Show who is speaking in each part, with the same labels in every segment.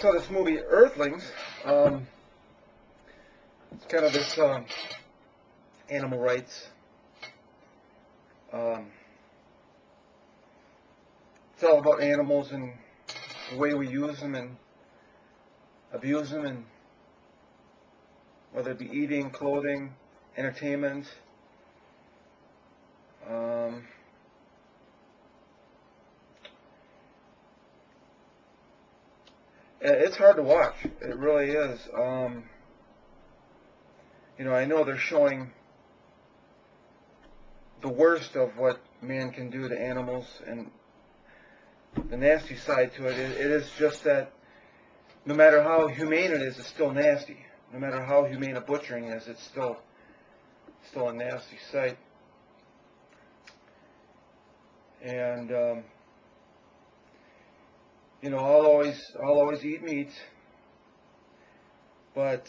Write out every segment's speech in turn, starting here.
Speaker 1: saw this movie Earthlings. It's kind of this animal rights. It's all about animals and the way we use them and abuse them, and whether it be eating, clothing, entertainment. It's hard to watch. It really is. I know they're showing the worst of what man can do to animals and the nasty side to it. It is just that no matter how humane it is, it's still nasty. No matter how humane a butchering is, it's still a nasty sight. And I'll always eat meat, but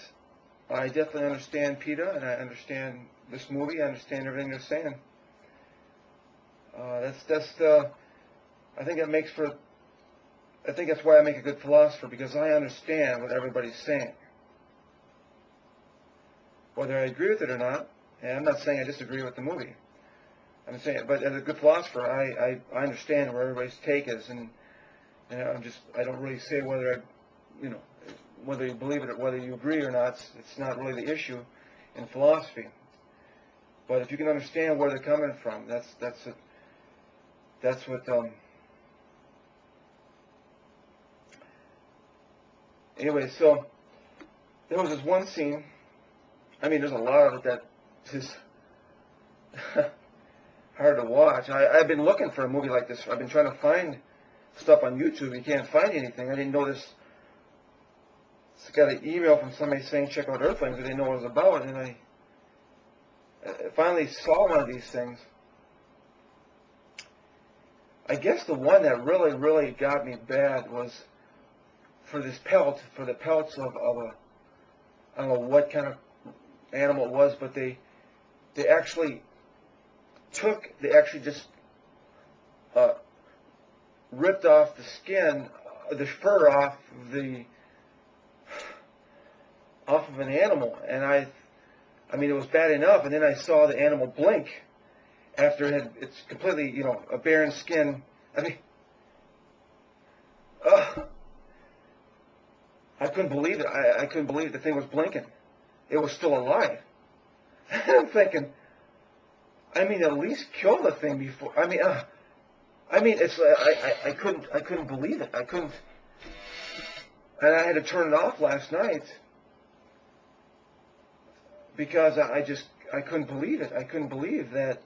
Speaker 1: I definitely understand PETA, and I understand this movie. I understand everything they're saying. I think that's why I make a good philosopher, because I understand what everybody's saying, whether I agree with it or not. And I'm not saying I disagree with the movie. I'm saying, but as a good philosopher, I understand where everybody's take is, and I don't really say whether whether you believe it or whether you agree or not. It's not really the issue in philosophy. But if you can understand where they're coming from, that's what. Anyway, so there was this one scene. I mean, there's a lot of it that is hard to watch. I've been looking for a movie like this. I've been trying to find stuff on YouTube. You can't find anything. I didn't know this. I got an email from somebody saying check out Earthlings. I didn't know what it was about, and I finally saw one of these things. I guess the one that really, really got me bad was for the pelts of a, I don't know what kind of animal it was, but they actually just ripped off the skin, the fur off of an animal, and I mean, it was bad enough, and then I saw the animal blink after it's completely, a barren skin. I mean, I couldn't believe it. I couldn't believe the thing was blinking. It was still alive. And I'm thinking, I mean, at least kill the thing before. I mean, it's I couldn't believe it. I couldn't, and I had to turn it off last night because I couldn't believe it. I couldn't believe that.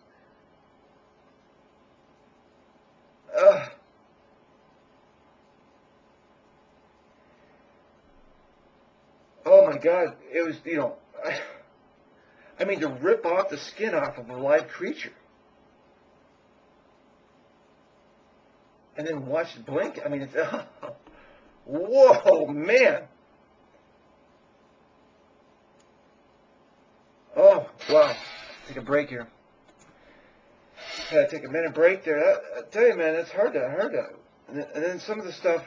Speaker 1: Oh my God! It was, I mean, to rip off the skin off of a live creature and then watch it blink. I mean, it's whoa, man! Oh wow! Take a break here. Gotta take a minute break there. I tell you, man, it's hard to. And then some of the stuff,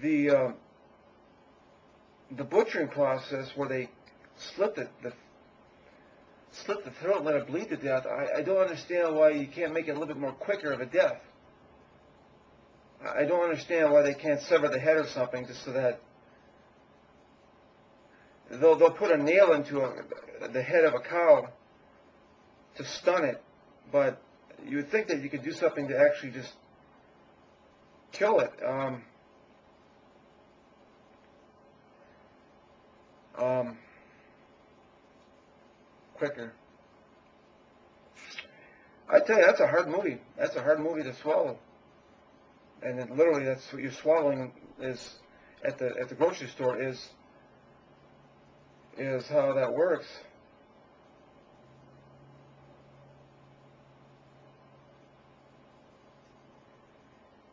Speaker 1: the butchering process where they slit the throat and let it bleed to death. I don't understand why you can't make it a little bit more quicker of a death. I don't understand why they can't sever the head or something just so that they'll put a nail into the head of a cow to stun it, but you would think that you could do something to actually just kill it. Quicker. I tell you, that's a hard movie. That's a hard movie to swallow. And then literally, that's what you're swallowing is at the grocery store is how that works.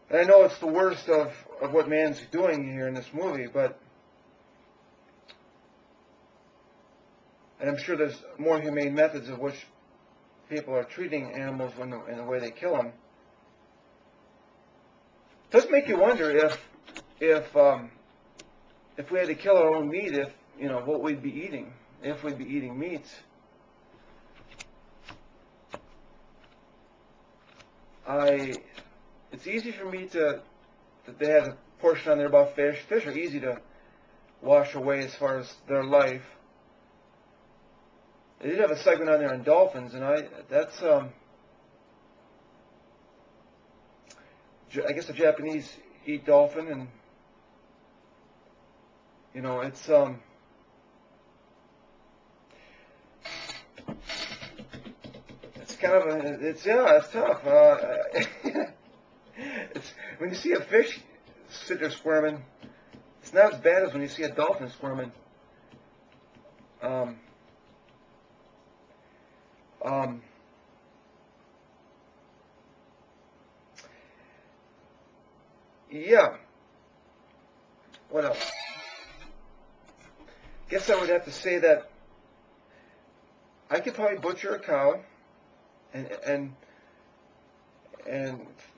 Speaker 1: And I know it's the worst of what man's doing here in this movie, but and I'm sure there's more humane methods of which people are treating animals in the way they kill them. It does make you wonder if if we had to kill our own meat, if what we'd be eating, if we'd be eating meat. It's easy for me to, that they had a portion on there about fish. Fish are easy to wash away as far as their life. They did have a segment on there on dolphins, and I guess the Japanese eat dolphin, and it's kind of it's tough. It's when you see a fish sit there squirming, it's not as bad as when you see a dolphin squirming. Yeah. What else? Guess I would have to say that I could probably butcher a cow, and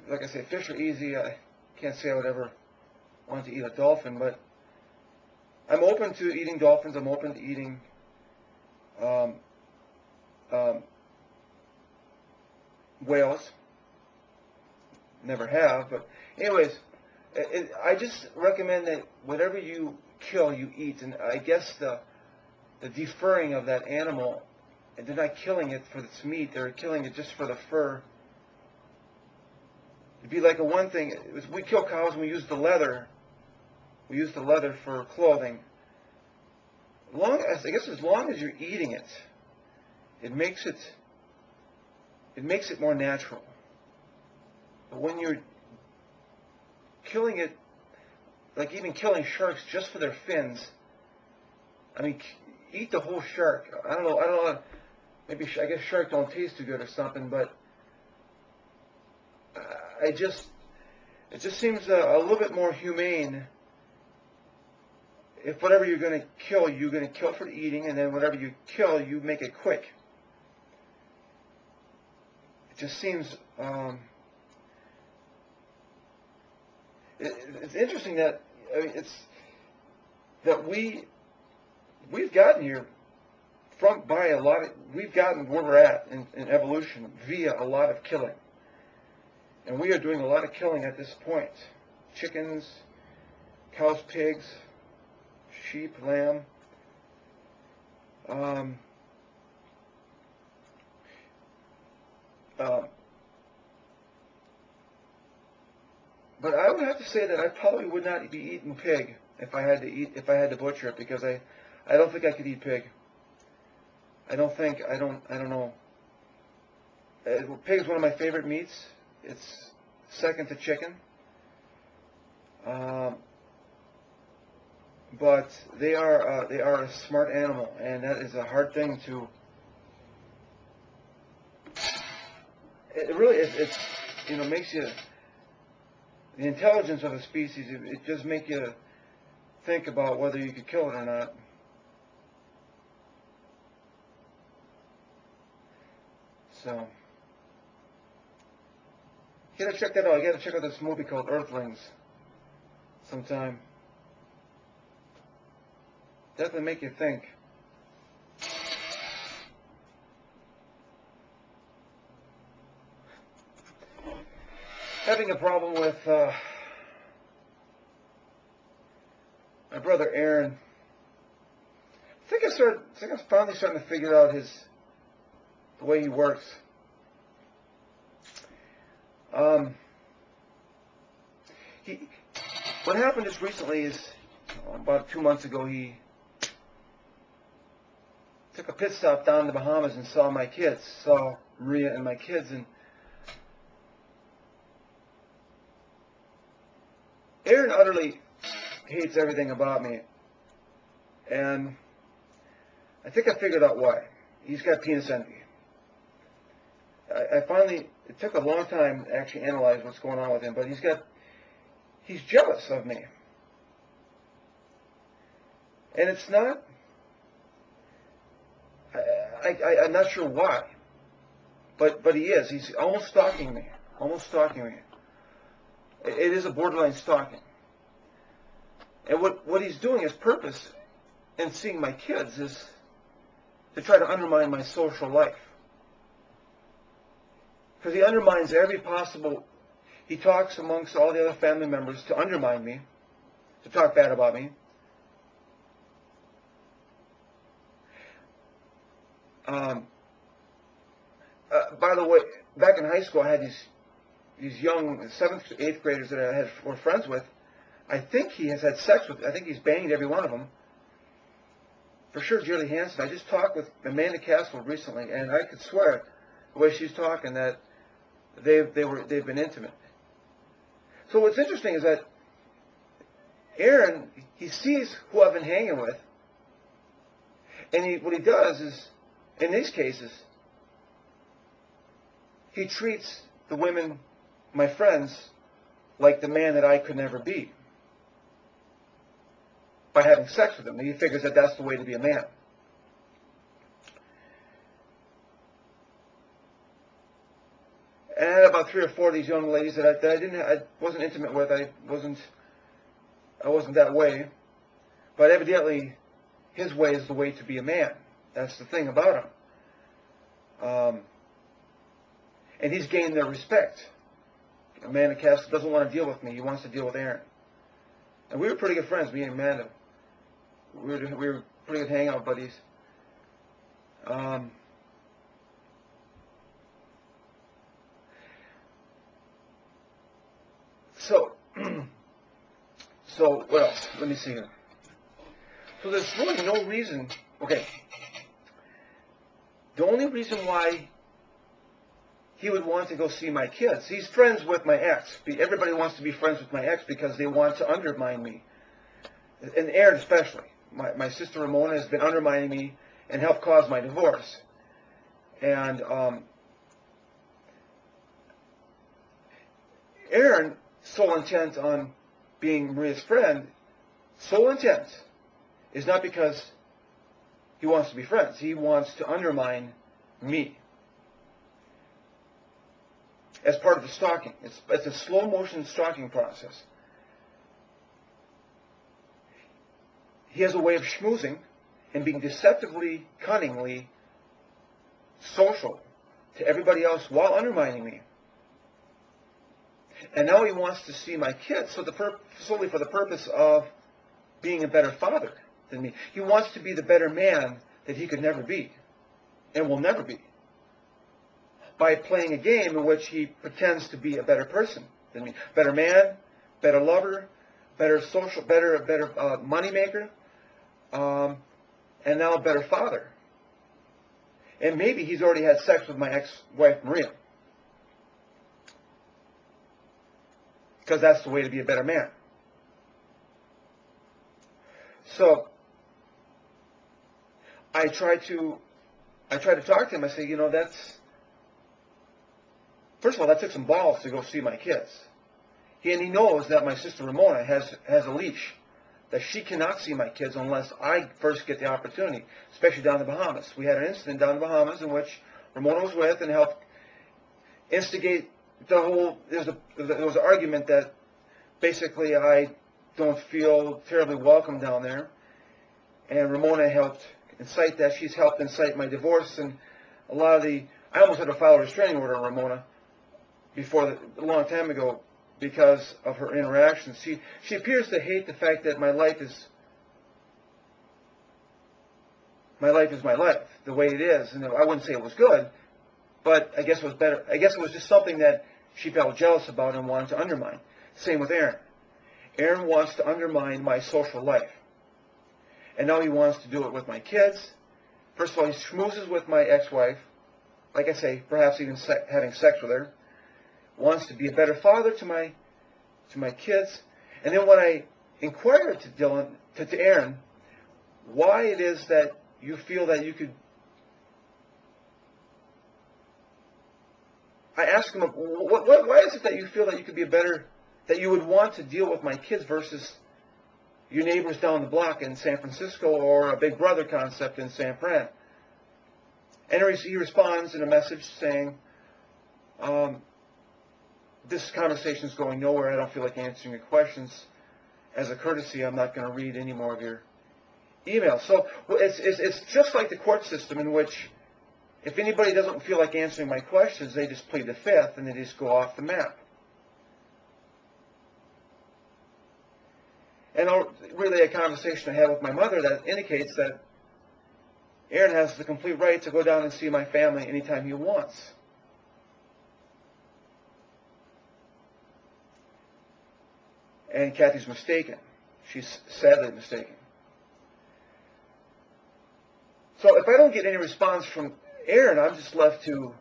Speaker 1: like I say, fish are easy. I can't say I would ever want to eat a dolphin, but I'm open to eating dolphins. I'm open to eating whales. Never have, but anyways, I just recommend that whatever you kill, you eat. And I guess the deferring of that animal, and they're not killing it for its meat, they're killing it just for the fur. It'd be like one thing, we kill cows and we use the leather. We use the leather for clothing. As long as you're eating it, it makes it more natural. But when you're killing it, like even killing sharks just for their fins, I mean, eat the whole shark. I don't know. Maybe I guess sharks don't taste too good or something, but it just seems a little bit more humane. If whatever you're going to kill for eating, and then whatever you kill, you make it quick. It just seems. It's interesting that we've gotten here we've gotten where we're at in evolution via a lot of killing, and we are doing a lot of killing at this point. Chickens, cows, pigs, sheep, lamb. But I would have to say that I probably would not be eating pig if I had to butcher it, because I don't think I could eat pig. I don't know. Pig is one of my favorite meats. It's second to chicken. But they are a smart animal, and that is a hard thing to. It really makes you. The intelligence of a species, it does make you think about whether you could kill it or not. So, you gotta check that out. You gotta check out this movie called Earthlings sometime. Definitely make you think. Having a problem with my brother Aaron. I think I'm finally starting to figure out the way he works. What happened just recently is about 2 months ago he took a pit stop down in the Bahamas and saw Maria and my kids, and Aaron utterly hates everything about me, and I think I figured out why. He's got penis envy. It took a long time to actually analyze what's going on with him, but he's jealous of me. And it's not, I'm not sure why, but he is. He's almost stalking me. It is a borderline stalking. And what he's doing, his purpose in seeing my kids, is to try to undermine my social life. Because he undermines every possible... He talks amongst all the other family members to undermine me, to talk bad about me. By the way, back in high school, I had these young 7th to 8th graders that I were friends with. I think he has had sex with. I think he's banged every one of them. For sure, Julie Hansen. I just talked with Amanda Castle recently, and I could swear, the way she's talking, that they've been intimate. So what's interesting is that Aaron, he sees who I've been hanging with, and what he does is, in these cases, he treats the women, my friends, like the man that I could never be by having sex with them. And he figures that that's the way to be a man. And I had about 3 or 4 of these young ladies that I wasn't intimate with. I wasn't that way. But evidently, his way is the way to be a man. That's the thing about him. And he's gained their respect. Amanda Castle doesn't want to deal with me. He wants to deal with Aaron. And we were pretty good friends, me and Amanda. We were pretty good hangout buddies. So what else? Let me see here. So there's really no reason. Okay. The only reason why he would want to go see my kids. He's friends with my ex. Everybody wants to be friends with my ex because they want to undermine me. And Aaron especially. My sister Ramona has been undermining me and helped cause my divorce. And Aaron, sole intent on being Maria's friend, sole intent is not because he wants to be friends. He wants to undermine me as part of the stalking. It's a slow-motion stalking process. He has a way of schmoozing and being deceptively, cunningly social to everybody else while undermining me. And now he wants to see my kids solely for the purpose of being a better father than me. He wants to be the better man that he could never be and will never be by playing a game in which he pretends to be a better person than me. Better man, better lover, better social, better money maker, and now a better father. And maybe he's already had sex with my ex-wife Maria. Because that's the way to be a better man. So I try to talk to him. I say, first of all, that took some balls to go see my kids. He knows that my sister Ramona has a leash, that she cannot see my kids unless I first get the opportunity, especially down in the Bahamas. We had an incident down in the Bahamas in which Ramona was with and helped instigate the whole... There was an argument that basically I don't feel terribly welcome down there, and Ramona helped incite that. She's helped incite my divorce, and a lot of the... I almost had to file a restraining order on Ramona a long time ago because of her interactions. She appears to hate the fact that my life is my life, the way it is. And I wouldn't say it was good, but I guess it was better. I guess it was just something that she felt jealous about and wanted to undermine. Same with Aaron. Aaron wants to undermine my social life. And now he wants to do it with my kids. First of all, he schmoozes with my ex-wife. Like I say, perhaps even having sex with her. Wants to be a better father to my kids. And then when I inquired to Aaron, why it is that you feel that you could... I asked him, why is it that you feel that you could be that you would want to deal with my kids versus your neighbors down the block in San Francisco or a Big Brother concept in San Fran? And he responds in a message saying, this conversation is going nowhere. I don't feel like answering your questions. as a courtesy, I'm not going to read any more of your emails. So it's just like the court system, in which if anybody doesn't feel like answering my questions, they just plead the fifth and they just go off the map. And I'll relay a conversation I had with my mother that indicates that Aaron has the complete right to go down and see my family anytime he wants. And Kathy's mistaken. She's sadly mistaken. So if I don't get any response from Aaron, I'm just left to,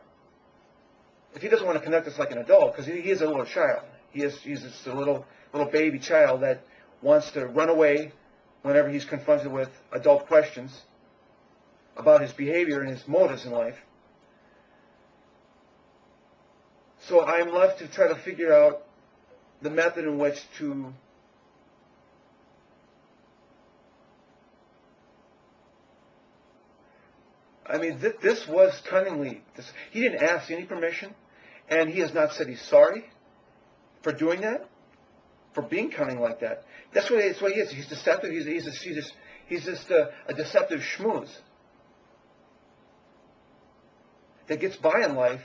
Speaker 1: if he doesn't want to conduct us like an adult, because he is a little child. He's just a little baby child that wants to run away whenever he's confronted with adult questions about his behavior and his motives in life. So I'm left to try to figure out the method in which to this was cunningly. He didn't ask any permission, and he has not said he's sorry for doing that, for being cunning like that. That's what he is. He's deceptive. He's just a deceptive schmooze that gets by in life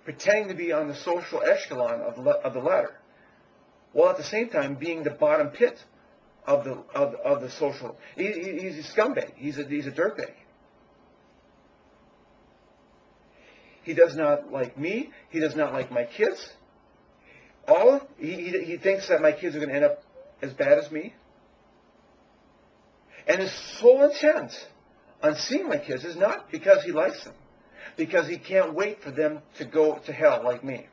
Speaker 1: pretending to be on the social echelon of the ladder, while at the same time being the bottom pit of the social. He's a scumbag. He's a dirtbag. He does not like me. He does not like my kids. He thinks that my kids are going to end up as bad as me. And his sole intent on seeing my kids is not because he likes them, because he can't wait for them to go to hell like me.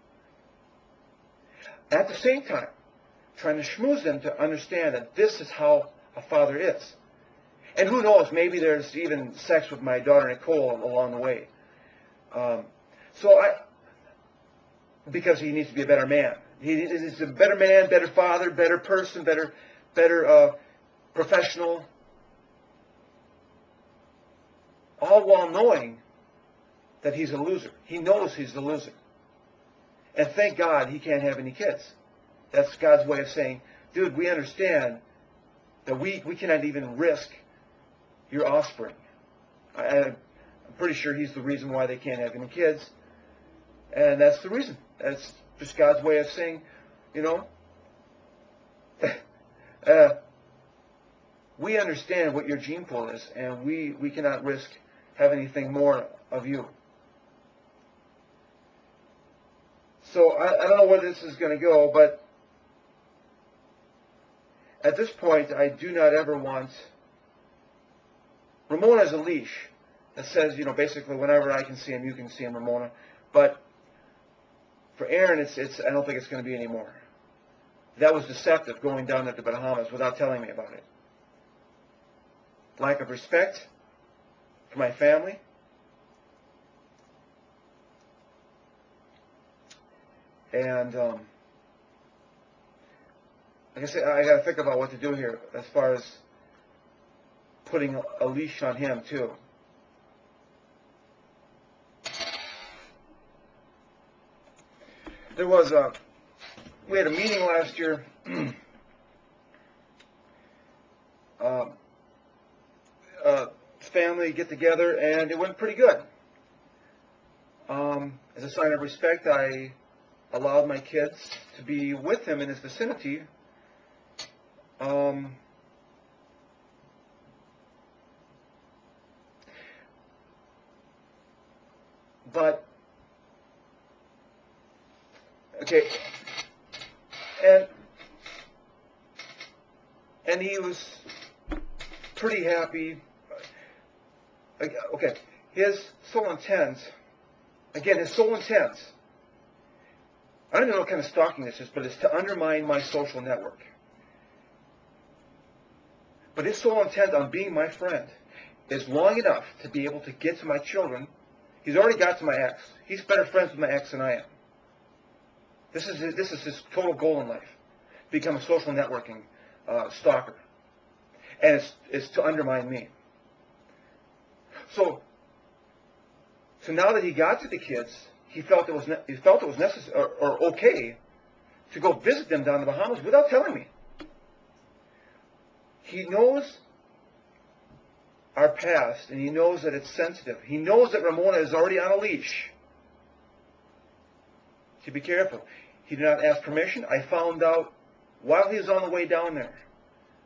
Speaker 1: At the same time, trying to schmooze them to understand that this is how a father is. And who knows, maybe there's even sex with my daughter Nicole along the way. Because he needs to be a better man. He's a better man, better father, better person, better professional. All while knowing that he's a loser. He knows he's a loser. And thank God he can't have any kids. That's God's way of saying, dude, we understand that we cannot even risk your offspring. I'm pretty sure he's the reason why they can't have any kids. And that's the reason. That's just God's way of saying, we understand what your gene pool is, and we cannot risk having anything more of you. So I don't know where this is going to go, but at this point, I do not ever want... Ramona has a leash that says, basically whenever I can see him, you can see him, Ramona. But for Aaron, I don't think it's going to be anymore. That was deceptive, going down to the Bahamas without telling me about it. Lack of respect for my family. And, like I said, I got to think about what to do here as far as putting a leash on him, too. We had a meeting last year, family get together, and it went pretty good. As a sign of respect, I allowed my kids to be with him in his vicinity. But okay, and he was pretty happy. Okay, his sole intent, again, his sole intent, I don't know what kind of stalking this is, but it's to undermine my social network. But his sole intent on being my friend is long enough to be able to get to my children. He's already got to my ex. He's better friends with my ex than I am. This is his total goal in life. Become a social networking stalker. And it's to undermine me. So now that he got to the kids, he felt it was necessary or okay to go visit them down in the Bahamas without telling me. he knows our past, and he knows that it's sensitive. He knows that Ramona is already on a leash. So be careful. He did not ask permission. I found out while he was on the way down there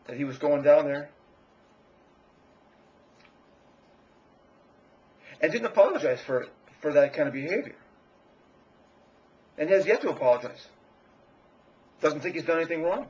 Speaker 1: that he was going down there, and didn't apologize for that kind of behavior. And has yet to apologize. Doesn't think he's done anything wrong.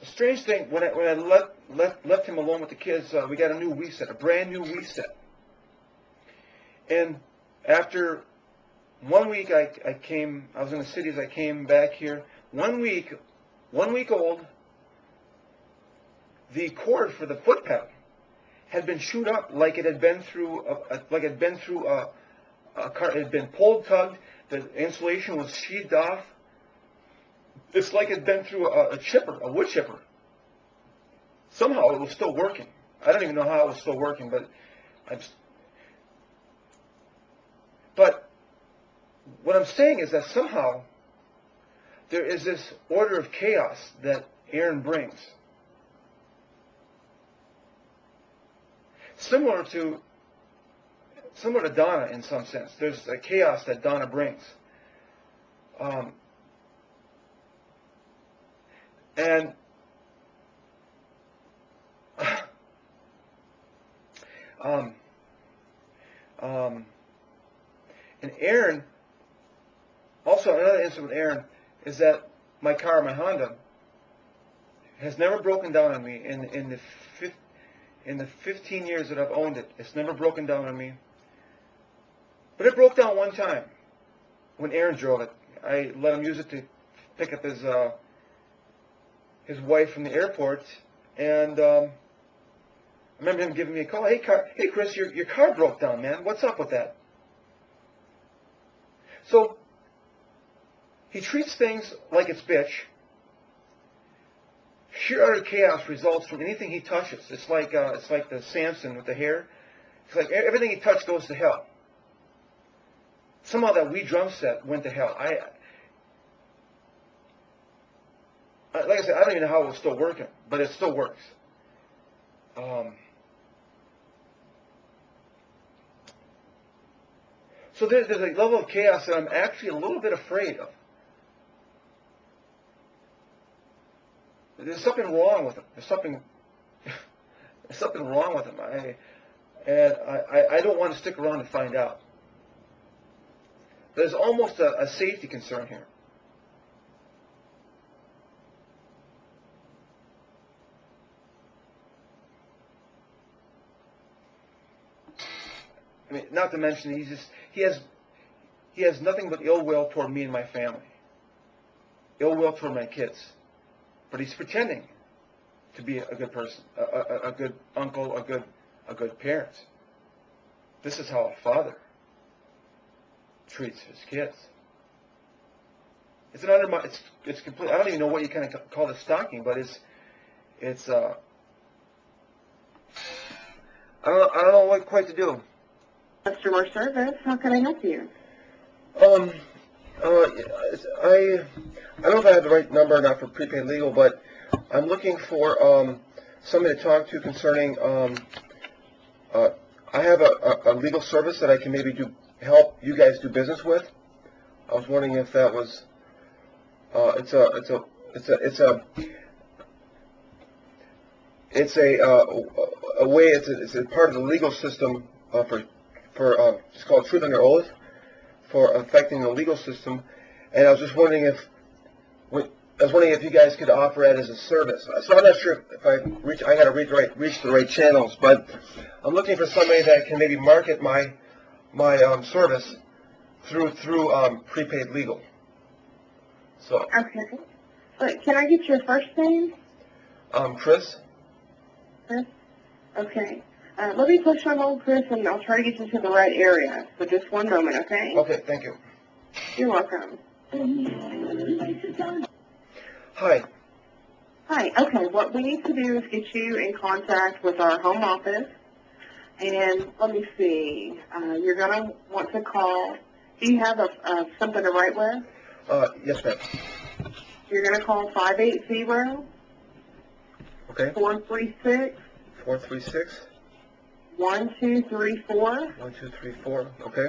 Speaker 1: The strange thing, when I left him alone with the kids, we got a new Wii set, a brand new Wii set. And after 1 week, I was in the cities, I came back here. 1 week old, the cord for the foot pedal had been chewed up like it had been through a car. It had been pulled, tugged. The insulation was sheathed off. It's like it had been through a chipper, a wood chipper. Somehow it was still working. I don't even know how it was still working, but But what I'm saying is that somehow there is this order of chaos that Aaron brings. Similar to Donna in some sense. There's a chaos that Donna brings. And Aaron, also another incident with Aaron is that my car, my Honda, has never broken down on me in the 15 years that I've owned it. It's never broken down on me. But it broke down one time when Aaron drove it. I let him use it to pick up his wife from the airport, and I remember him giving me a call. Hey Chris, your car broke down, man. What's up with that? So he treats things like it's bitch. Sheer utter chaos results from anything he touches. It's like the Samson with the hair. It's like everything he touched goes to hell. Somehow that Wii drum set went to hell. Like I said, I don't even know how it was still working, but it still works. So there's a level of chaos that I'm actually a little bit afraid of. There's something wrong with him. There's something wrong with him. I don't want to stick around to find out. There's almost a safety concern here. I mean, not to mention he has nothing but ill will toward me and my family. Ill will toward my kids. But he's pretending to be a good person, a good uncle, a good parent. This is how a father treats his kids. It's complete. I don't even know what you kind of call this stalking, but it's I don't know what quite to do.
Speaker 2: Customer service, how can I help you?
Speaker 1: I don't know if I have the right number or not for prepaid legal, but I'm looking for somebody to talk to concerning. I have a legal service that I can maybe help you guys do business with. I was wondering if that was. It's a part of the legal system it's called Truth Under Oath, for affecting the legal system, and I was just wondering if you guys could offer it as a service. So I'm not sure if I got to reach the right channels, but I'm looking for somebody that can maybe market my service through prepaid legal. So.
Speaker 2: Okay. But can I get your first name?
Speaker 1: Chris.
Speaker 2: Chris. Okay. Let me push on hold, Chris, and I'll try to get you to the right area. So just one moment, okay?
Speaker 1: Okay, thank you.
Speaker 2: You're welcome.
Speaker 1: Hi.
Speaker 2: Hi. Okay, what we need to do is get you in contact with our home office. And let me see. You're going to want to call. Do you have something to write with?
Speaker 1: Yes, ma'am.
Speaker 2: You're going to call 580
Speaker 1: Okay.
Speaker 2: 436
Speaker 1: 436
Speaker 2: 1234.
Speaker 1: 1234. Okay.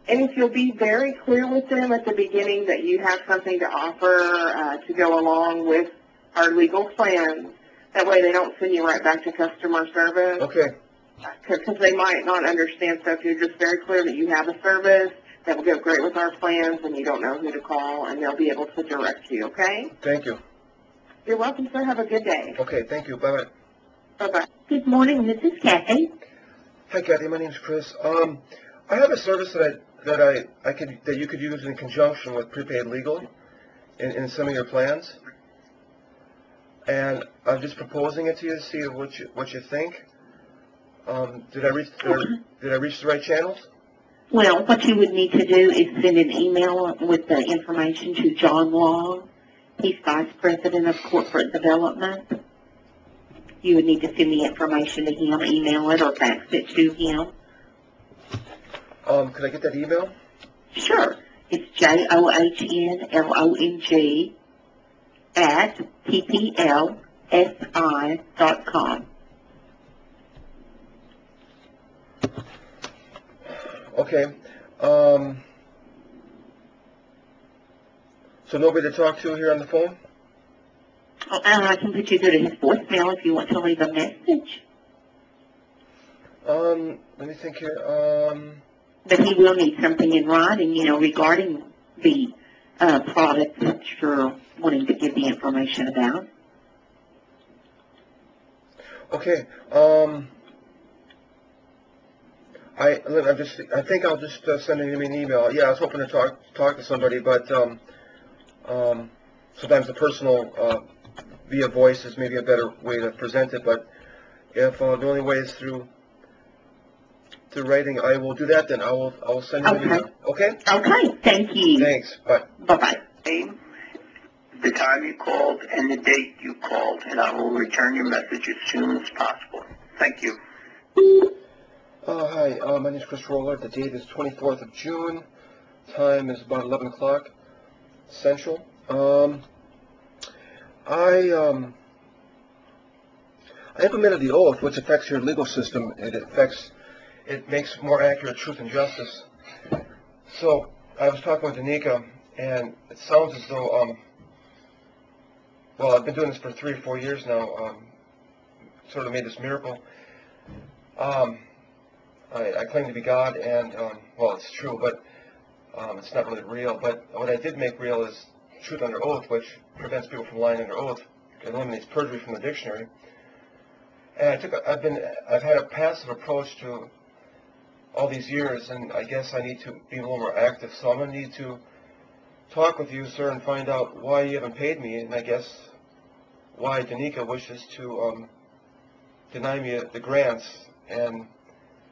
Speaker 2: And if you'll be very clear with them at the beginning that you have something to offer to go along with our legal plan, that way they don't send you right back to customer service.
Speaker 1: Okay.
Speaker 2: Because they might not understand. So if you're just very clear that you have a service that will go great with our plans and you don't know who to call, and they'll be able to direct you, okay?
Speaker 1: Thank you.
Speaker 2: You're welcome, sir. Have a good day.
Speaker 1: Okay, thank you. Bye-bye.
Speaker 2: Bye-bye. Good morning. This is Kathy.
Speaker 1: Hi, Kathy. My name's Chris. I have a service that you could use in conjunction with prepaid legal in some of your plans, and I'm just proposing it to you to see what you think. Did I reach the right channels?
Speaker 3: Well, what you would need to do is send an email with the information to John Long. He's Vice President of Corporate Development. You would need to send the information to him, email it, or fax it to him.
Speaker 1: Could I get that email?
Speaker 3: Sure. It's JOHNLONG at PPLSI.com.
Speaker 1: Okay. So nobody to talk to here on the phone?
Speaker 3: Oh, and I can put you through to his voicemail if you want to leave a message.
Speaker 1: Let me think here.
Speaker 3: But he will need something in writing, regarding the product that you're wanting to give the information about.
Speaker 1: Okay. I think I'll just send him an email. Yeah, I was hoping to talk to somebody, but sometimes the personal via voice is maybe a better way to present it. But if the only way is through writing, I will do that. Then I will send you an email. Okay.
Speaker 3: Okay. Thank you.
Speaker 1: Thanks. Bye.
Speaker 3: Bye-bye.
Speaker 4: Name, the time you called, and the date you called, and I will return your message as soon as possible. Thank you.
Speaker 1: Hi, my name is Chris Roller. The date is 24th of June. Time is about 11 o'clock Central. I implemented the oath, which affects your legal system. It makes more accurate truth and justice. So I was talking with Danica, and it sounds as though, well, I've been doing this for 3 or 4 years now. Sort of made this miracle. I claim to be God, and, well, it's true, but it's not really real. But what I did make real is truth under oath, which prevents people from lying under oath. It eliminates perjury from the dictionary. And I've had a passive approach to all these years, and I guess I need to be a little more active. So I'm going to need to talk with you, sir, and find out why you haven't paid me, and I guess why Danica wishes to deny me the grants, and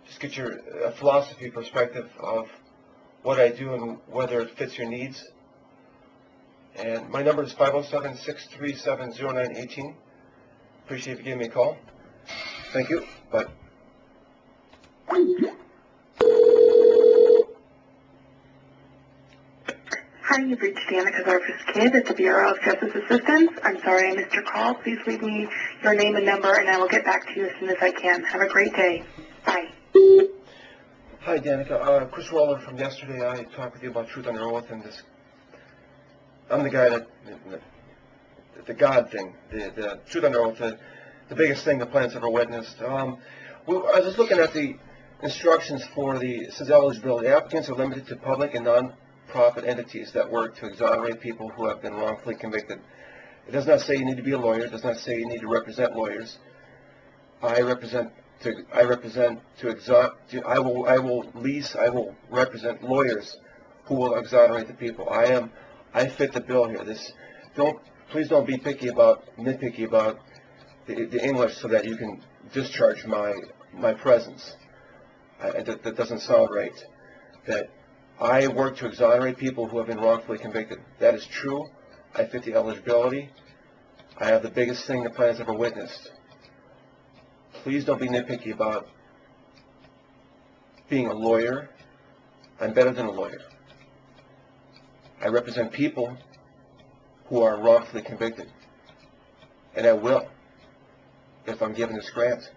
Speaker 1: just get your philosophy perspective of what I do and whether it fits your needs. And my number is 507-637-0918. Appreciate you giving me a call. Thank you. Bye.
Speaker 5: Hi, you've reached Danica Zarfus Kidd at the Bureau of Justice Assistance. I'm sorry I missed your call. Please leave me your name and number, and I will get back to you as soon as I can. Have a great day. Bye.
Speaker 1: Hi, Danica. Chris Roller from yesterday. I talked with you about truth under oath, and I'm the guy the God thing, the truth under oath, the biggest thing the planet's ever witnessed. I was just looking at the instructions for says eligibility. Applicants are limited to public and non-profit entities that work to exonerate people who have been wrongfully convicted. It does not say you need to be a lawyer. It does not say you need to represent lawyers. I will represent lawyers who will exonerate the people. I fit the bill here. Please don't be nitpicky about the English so that you can discharge my presence. That doesn't sound right. That I work to exonerate people who have been wrongfully convicted. That is true. I fit the eligibility. I have the biggest thing the planet's ever witnessed. Please don't be nitpicky about being a lawyer. I'm better than a lawyer. I represent people who are wrongfully convicted. And I will, if I'm given this grant.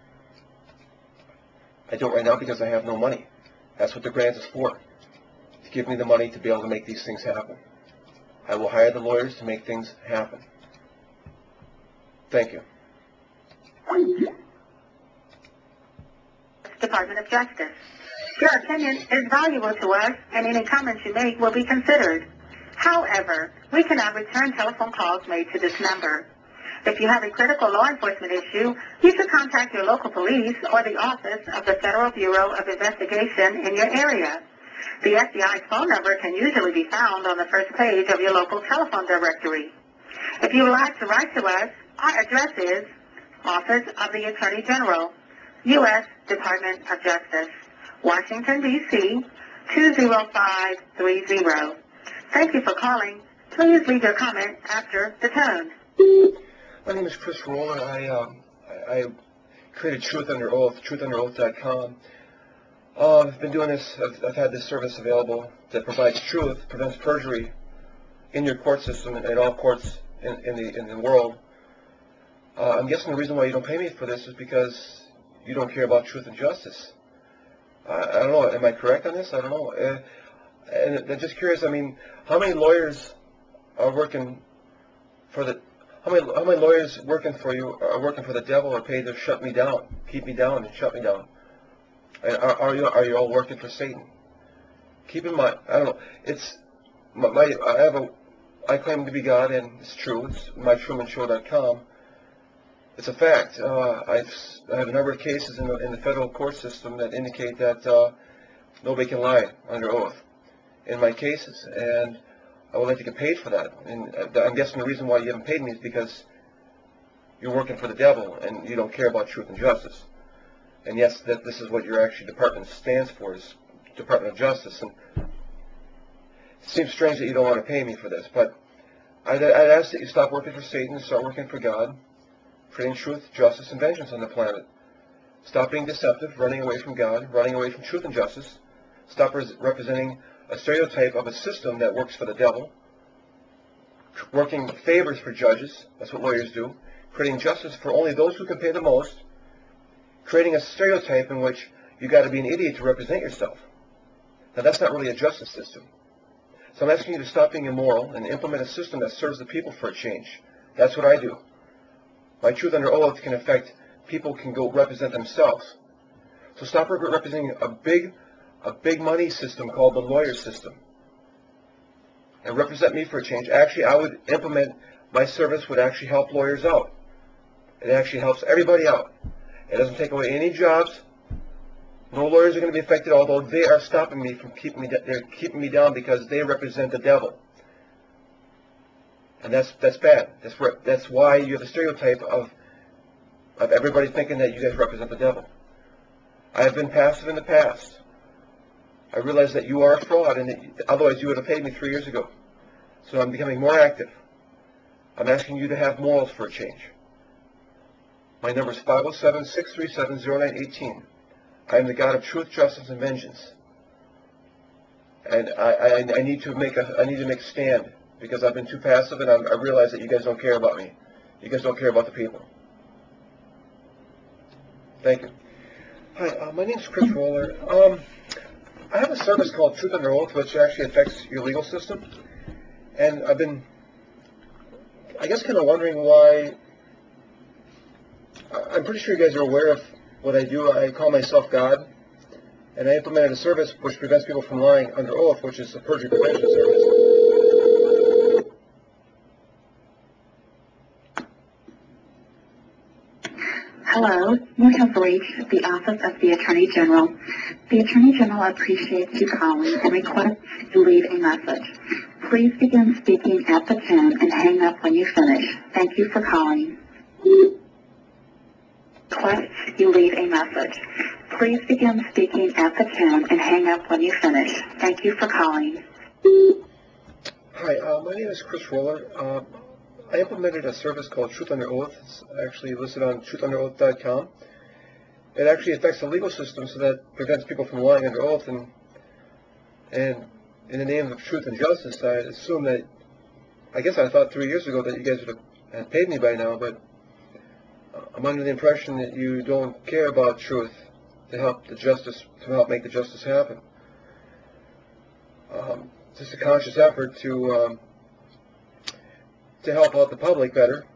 Speaker 1: I don't right now because I have no money. That's what the grant is for, to give me the money to be able to make these things happen. I will hire the lawyers to make things happen. Thank you.
Speaker 5: Department of Justice. Your opinion is valuable to us, and any comments you make will be considered. However, we cannot return telephone calls made to this number. If you have a critical law enforcement issue, you should contact your local police or the Office of the Federal Bureau of Investigation in your area. The FBI's phone number can usually be found on the first page of your local telephone directory. If you would like to write to us, our address is Office of the Attorney General, U.S. Department of Justice, Washington, D.C., 20530. Thank you for calling. Please leave your comment after the tone.
Speaker 1: My name is Chris Roller. I created Truth Under Oath, truthunderoath.com. I've been doing this. I've had this service available that provides truth, prevents perjury in your court system and all courts in the world. I'm guessing the reason why you don't pay me for this is because you don't care about truth and justice. I don't know. Am I correct on this? I don't know. And I'm just curious. I mean, how many lawyers are working for the? How many lawyers working for you are working for the devil or paid to shut me down, keep me down, and shut me down? And are you all working for Satan? Keep in mind, I don't know. It's I claim to be God, and it's true. It's mytrumanshow.com. It's a fact. I have a number of cases in the federal court system that indicate that nobody can lie under oath in my cases, and I would like to get paid for that. And I'm guessing the reason why you haven't paid me is because you're working for the devil and you don't care about truth and justice. And yes, that this is what your actual department stands for, is Department of Justice. And it seems strange that you don't want to pay me for this, but I'd ask that you stop working for Satan and start working for God, creating truth, justice, and vengeance on the planet. Stop being deceptive, running away from God, running away from truth and justice. Stop representing a stereotype of a system that works for the devil, working favors for judges, that's what lawyers do, creating justice for only those who can pay the most, creating a stereotype in which you got to be an idiot to represent yourself. Now that's not really a justice system. So I'm asking you to stop being immoral and implement a system that serves the people for a change. That's what I do. My Truth Under Oath can affect people can go represent themselves. So stop representing a big money system called the lawyer system and represent me for a change. Actually, I would implement, my service would actually help lawyers out. It actually helps everybody out. It doesn't take away any jobs. No lawyers are going to be affected, although they are stopping me from they're keeping me down because they represent the devil. And that's bad. That's why you have a stereotype of everybody thinking that you guys represent the devil. I have been passive in the past. I realize that you are a fraud, and otherwise you would have paid me 3 years ago. So I'm becoming more active. I'm asking you to have morals for a change. My number is 507-637-0918. I am the God of truth, justice, and vengeance. And I need to make a stand because I've been too passive, and I realize that you guys don't care about me. You guys don't care about the people. Thank you. Hi, my name is Chris Roller. I have a service called Truth Under Oath, which actually affects your legal system. And I've been, I guess, kind of wondering why. I'm pretty sure you guys are aware of what I do. I call myself God, and I implemented a service which prevents people from lying under oath, which is a perjury prevention service.
Speaker 5: Hello, you have reached the Office of the Attorney General. The Attorney General appreciates you calling and requests you leave a message. Please begin speaking at the tone and hang up when you finish. Thank you for calling. request you leave a message. Please begin speaking at the tone and hang up when you finish. Thank you for calling.
Speaker 1: Hi, my name is Chris Roller. I implemented a service called Truth Under Oath. It's actually listed on truthunderoath.com. It actually affects the legal system so that prevents people from lying under oath. And in the name of truth and justice, I assume that, I guess I thought 3 years ago that you guys would have paid me by now, but I'm under the impression that you don't care about truth to help make the justice happen. It's just a conscious effort to help out the public better,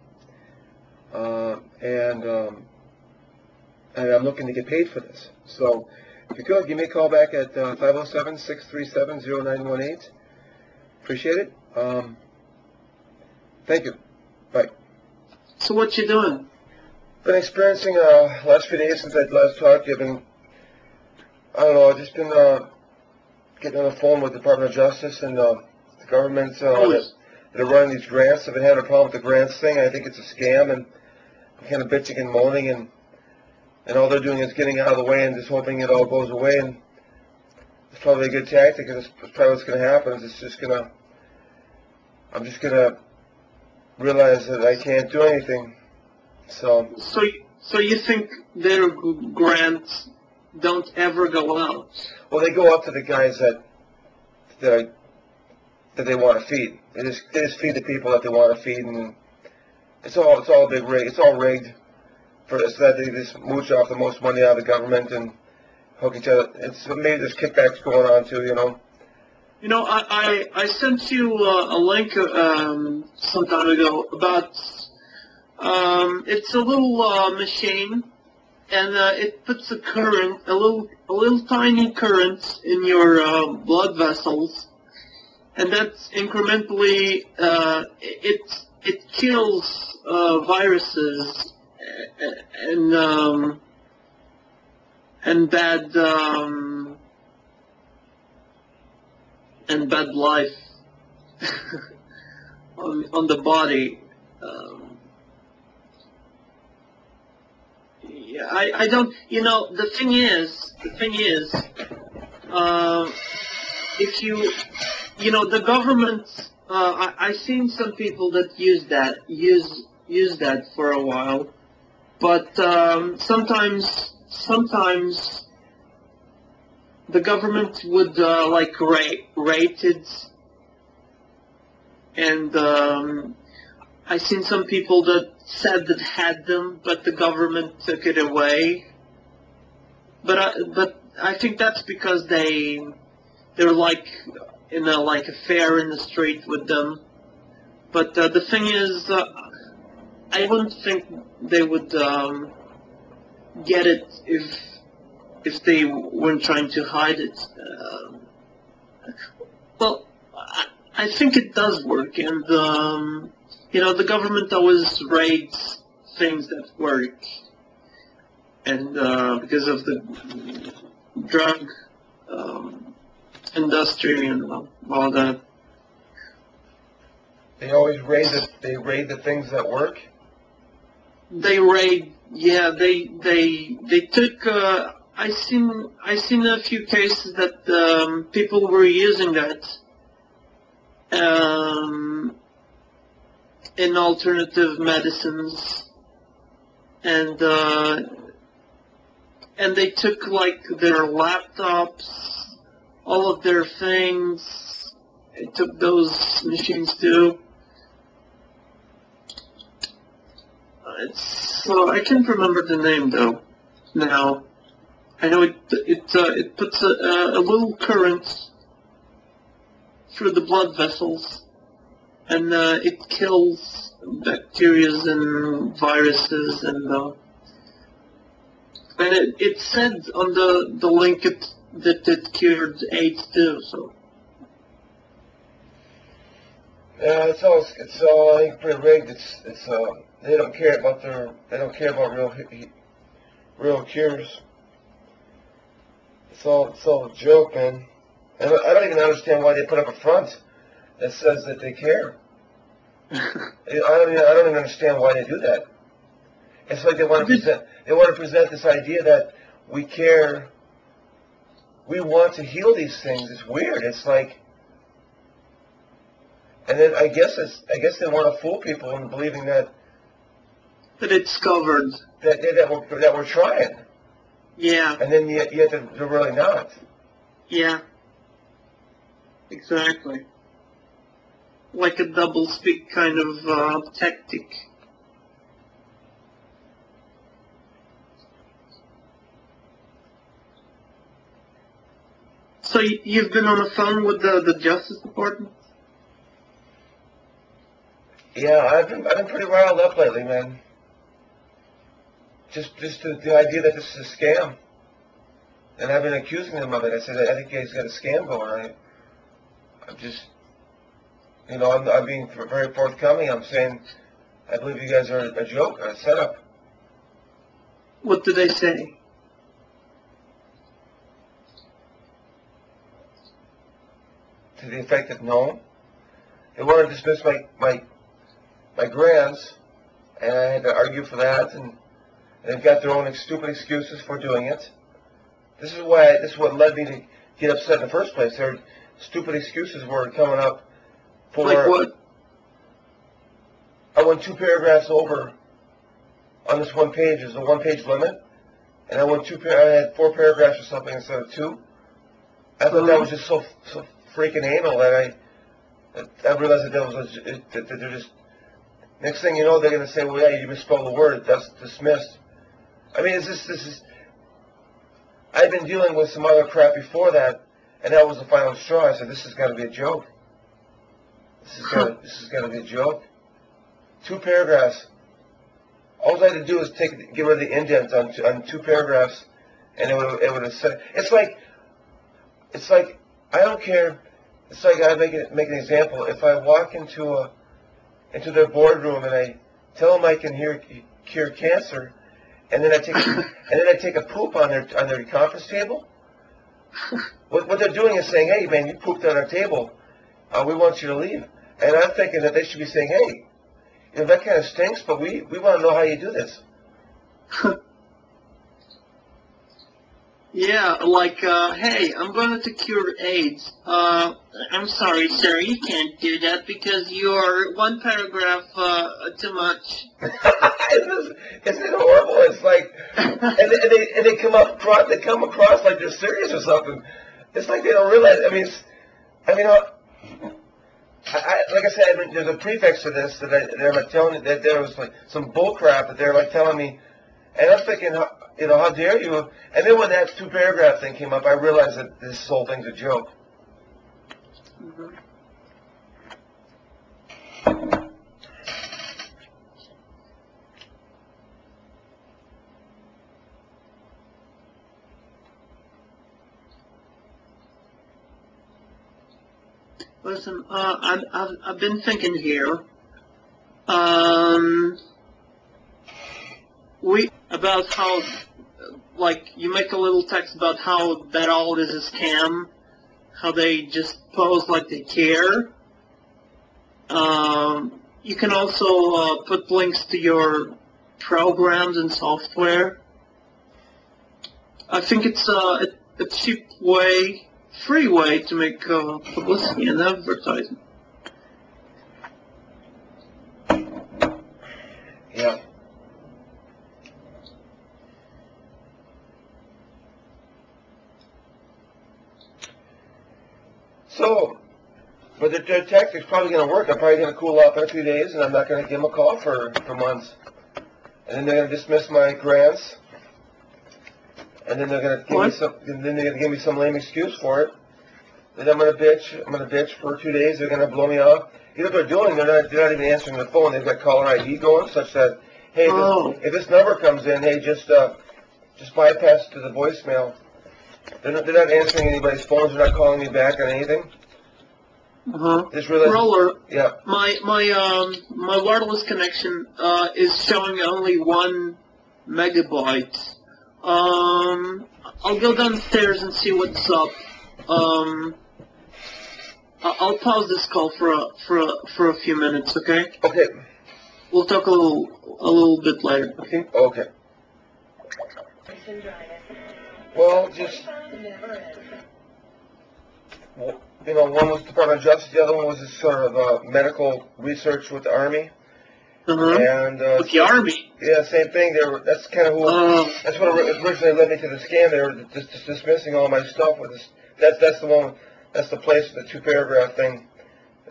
Speaker 1: and I'm looking to get paid for this. So if you could, give me a call back at 507-637-0918. Appreciate it. Thank you. Bye.
Speaker 6: So what you doing?
Speaker 1: Been experiencing last few days since I last talked. I've been, I don't know, I've just been getting on the phone with the Department of Justice and the government that are running these grants. I've been having a problem with the grants thing. I think it's a scam, and I'm kind of bitching and moaning, and all they're doing is getting out of the way and just hoping it all goes away. And it's probably a good tactic, and it's probably what's going to happen. Is I'm just gonna realize that I can't do anything. So
Speaker 6: you think their grants don't ever go out?
Speaker 1: Well, they go up to the guys that they want to feed. They just feed the people that they want to feed, and it's all a big rig. It's all rigged so that they just mooch off the most money out of the government and hook each other. Maybe there's kickbacks going on too, you know.
Speaker 6: You know, I sent you a link some time ago about it's a little machine, and it puts a current, a little tiny current in your blood vessels, and that's incrementally it kills viruses and bad life on the body. Yeah, I don't. You know, the thing is, if you know, the government. I've seen some people that use that for a while, but sometimes the government would like rate it, and I've seen some people that said that had them, but the government took it away. But I think that's because they're like in a fair in the street with them. But the thing is, I wouldn't think they would get it if they weren't trying to hide it. Well, I think it does work, and you know, the government always rates things that work, and because of the drug industry and all that.
Speaker 1: They always raid the things that work.
Speaker 6: They raid, yeah. They took. I seen a few cases that people were using that in alternative medicines, and they took like their laptops, all of their things. They took those machines too. I can't remember the name though. Now, I know it puts a little current through the blood vessels, and it kills bacteria and viruses, and it said on the link that it cured AIDS too. So.
Speaker 1: Yeah, it's all I think pretty rigged. They don't care about real cures. It's all a joke, man. And I don't even understand why they put up a front that says that they care. I don't even understand why they do that. It's like they want to present this idea that we care, we want to heal these things. It's weird. It's like, and then I guess they want to fool people into believing that
Speaker 6: it's covered.
Speaker 1: that we're trying.
Speaker 6: Yeah.
Speaker 1: And then yet they're really not.
Speaker 6: Yeah. Exactly. Like a double speak kind of tactic. So you've been on the phone with the Justice Department?
Speaker 1: Yeah, I've been pretty riled up lately, man. Just the idea that this is a scam, and I've been accusing them of it. I said, I think you guys got a scam going. I'm just, I'm being very forthcoming. I'm saying, I believe you guys are a joke, a setup.
Speaker 6: What did they say?
Speaker 1: To the effect that no, they want to dismiss my grants, and I had to argue for that, and they've got their own stupid excuses for doing it. This is what led me to get upset in the first place. Their stupid excuses were coming up for.
Speaker 6: Like what?
Speaker 1: I went 2 paragraphs over on this one page. There's a 1-page limit, and I had 4 paragraphs or something instead of 2. I thought that was just so freaking anal that I realized that they're just. Next thing you know, they're going to say, well, yeah, you misspelled the word. That's dismissed. I mean, this is... I've been dealing with some other crap before that, and that was the final straw. I said, this has got to be a joke. This has got to be a joke. 2 paragraphs. All I had to do is get rid of the indent on 2 paragraphs, and it would have said... It's like, I don't care. It's like, I make an example. If I walk into their boardroom and I tell them I can cure cancer, and then I take a poop on their conference table. What they're doing is saying, "Hey, man, you pooped on our table. We want you to leave." And I'm thinking that they should be saying, "Hey, that kind of stinks, but we want to know how you do this."
Speaker 6: Yeah, like, hey, I'm going to cure AIDS. I'm sorry, sir, you can't do that because you're 1 paragraph too much.
Speaker 1: Isn't it horrible? It's like, and they come across like they're serious or something. It's like they don't realize. Like I said, there's a prefix to this that they're like telling that there was like some bull crap that they're like telling me, and I'm thinking, how dare you? And then when that 2 paragraph thing came up, I realized that this whole thing's a joke.
Speaker 6: Mm-hmm. Listen, I've been thinking here. About how, like, you make a little text about how that all is a scam, how they just pose like they care. You can also put links to your programs and software. I think it's a cheap way, free way to make publicity and advertising.
Speaker 1: Yeah. So, but their tactic's probably going to work. I'm probably going to cool off in a few days, and I'm not going to give them a call for months. And then they're going to dismiss my grants, and then they're going to give me some lame excuse for it. Then I'm going to bitch for 2 days. They're going to blow me off. You know what they're doing? They're not even answering the phone. They've got caller ID going, such that, hey, if this number comes in, hey, just bypass it to the voicemail. They're not answering anybody's phones. They're not calling me back on anything. Just realized.
Speaker 6: Roller.
Speaker 1: Yeah.
Speaker 6: My wireless connection is showing only 1 megabyte. I'll go downstairs and see what's up. I'll pause this call for a few minutes, okay?
Speaker 1: Okay.
Speaker 6: We'll talk a little bit later.
Speaker 1: Okay. Okay. Well, just, you know, one was Department of Justice, the other one was this sort of medical research with the Army.
Speaker 6: Uh-huh.
Speaker 1: And
Speaker 6: With the Army.
Speaker 1: yeah, same thing. That's kind of that's what originally led me to the scam. They were just dismissing all my stuff with this. That's the one. That's the place with the 2-paragraph thing.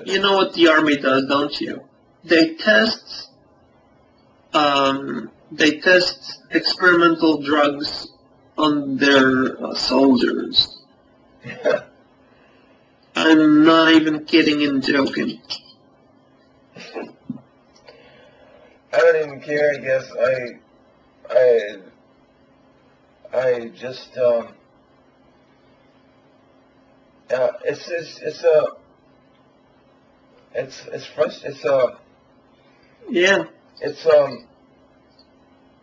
Speaker 6: You know what the Army does, don't you? They test experimental drugs on their soldiers. I'm not even kidding and joking.
Speaker 1: I don't even care. I guess I just
Speaker 6: Yeah,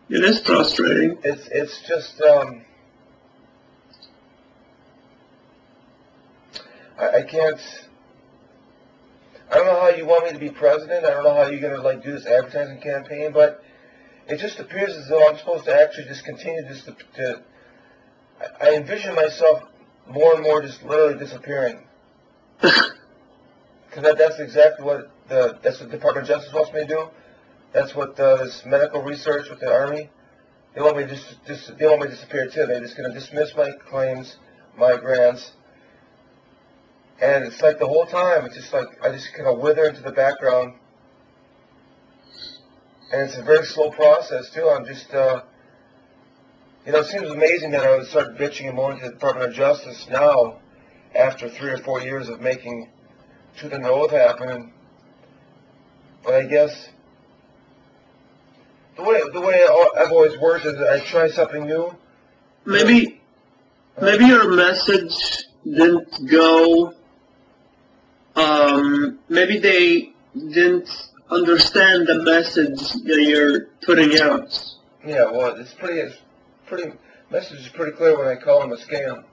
Speaker 6: it is frustrating.
Speaker 1: it's just I can't. I don't know how you want me to be president. I don't know how you're gonna like do this advertising campaign, but it just appears as though I'm supposed to actually just continue just to I envision myself more and more just literally disappearing. Because that's exactly what that's what the Department of Justice wants me to do. That's what this medical research with the Army. They want me to they want me to disappear too. They're just going to dismiss my claims, my grants, and it's like the whole time it's just like I just kind of wither into the background, and it's a very slow process too. I'm just you know, it seems amazing that I would start bitching and moaning to the Department of Justice now, after 3 or 4 years of making Truth and Oath happen. But I guess the way I've always worked is that I try something new.
Speaker 6: Maybe your message didn't go. Maybe they didn't understand the message that you're putting out.
Speaker 1: Yeah, well, it's pretty. Message is pretty clear when I call them a scam.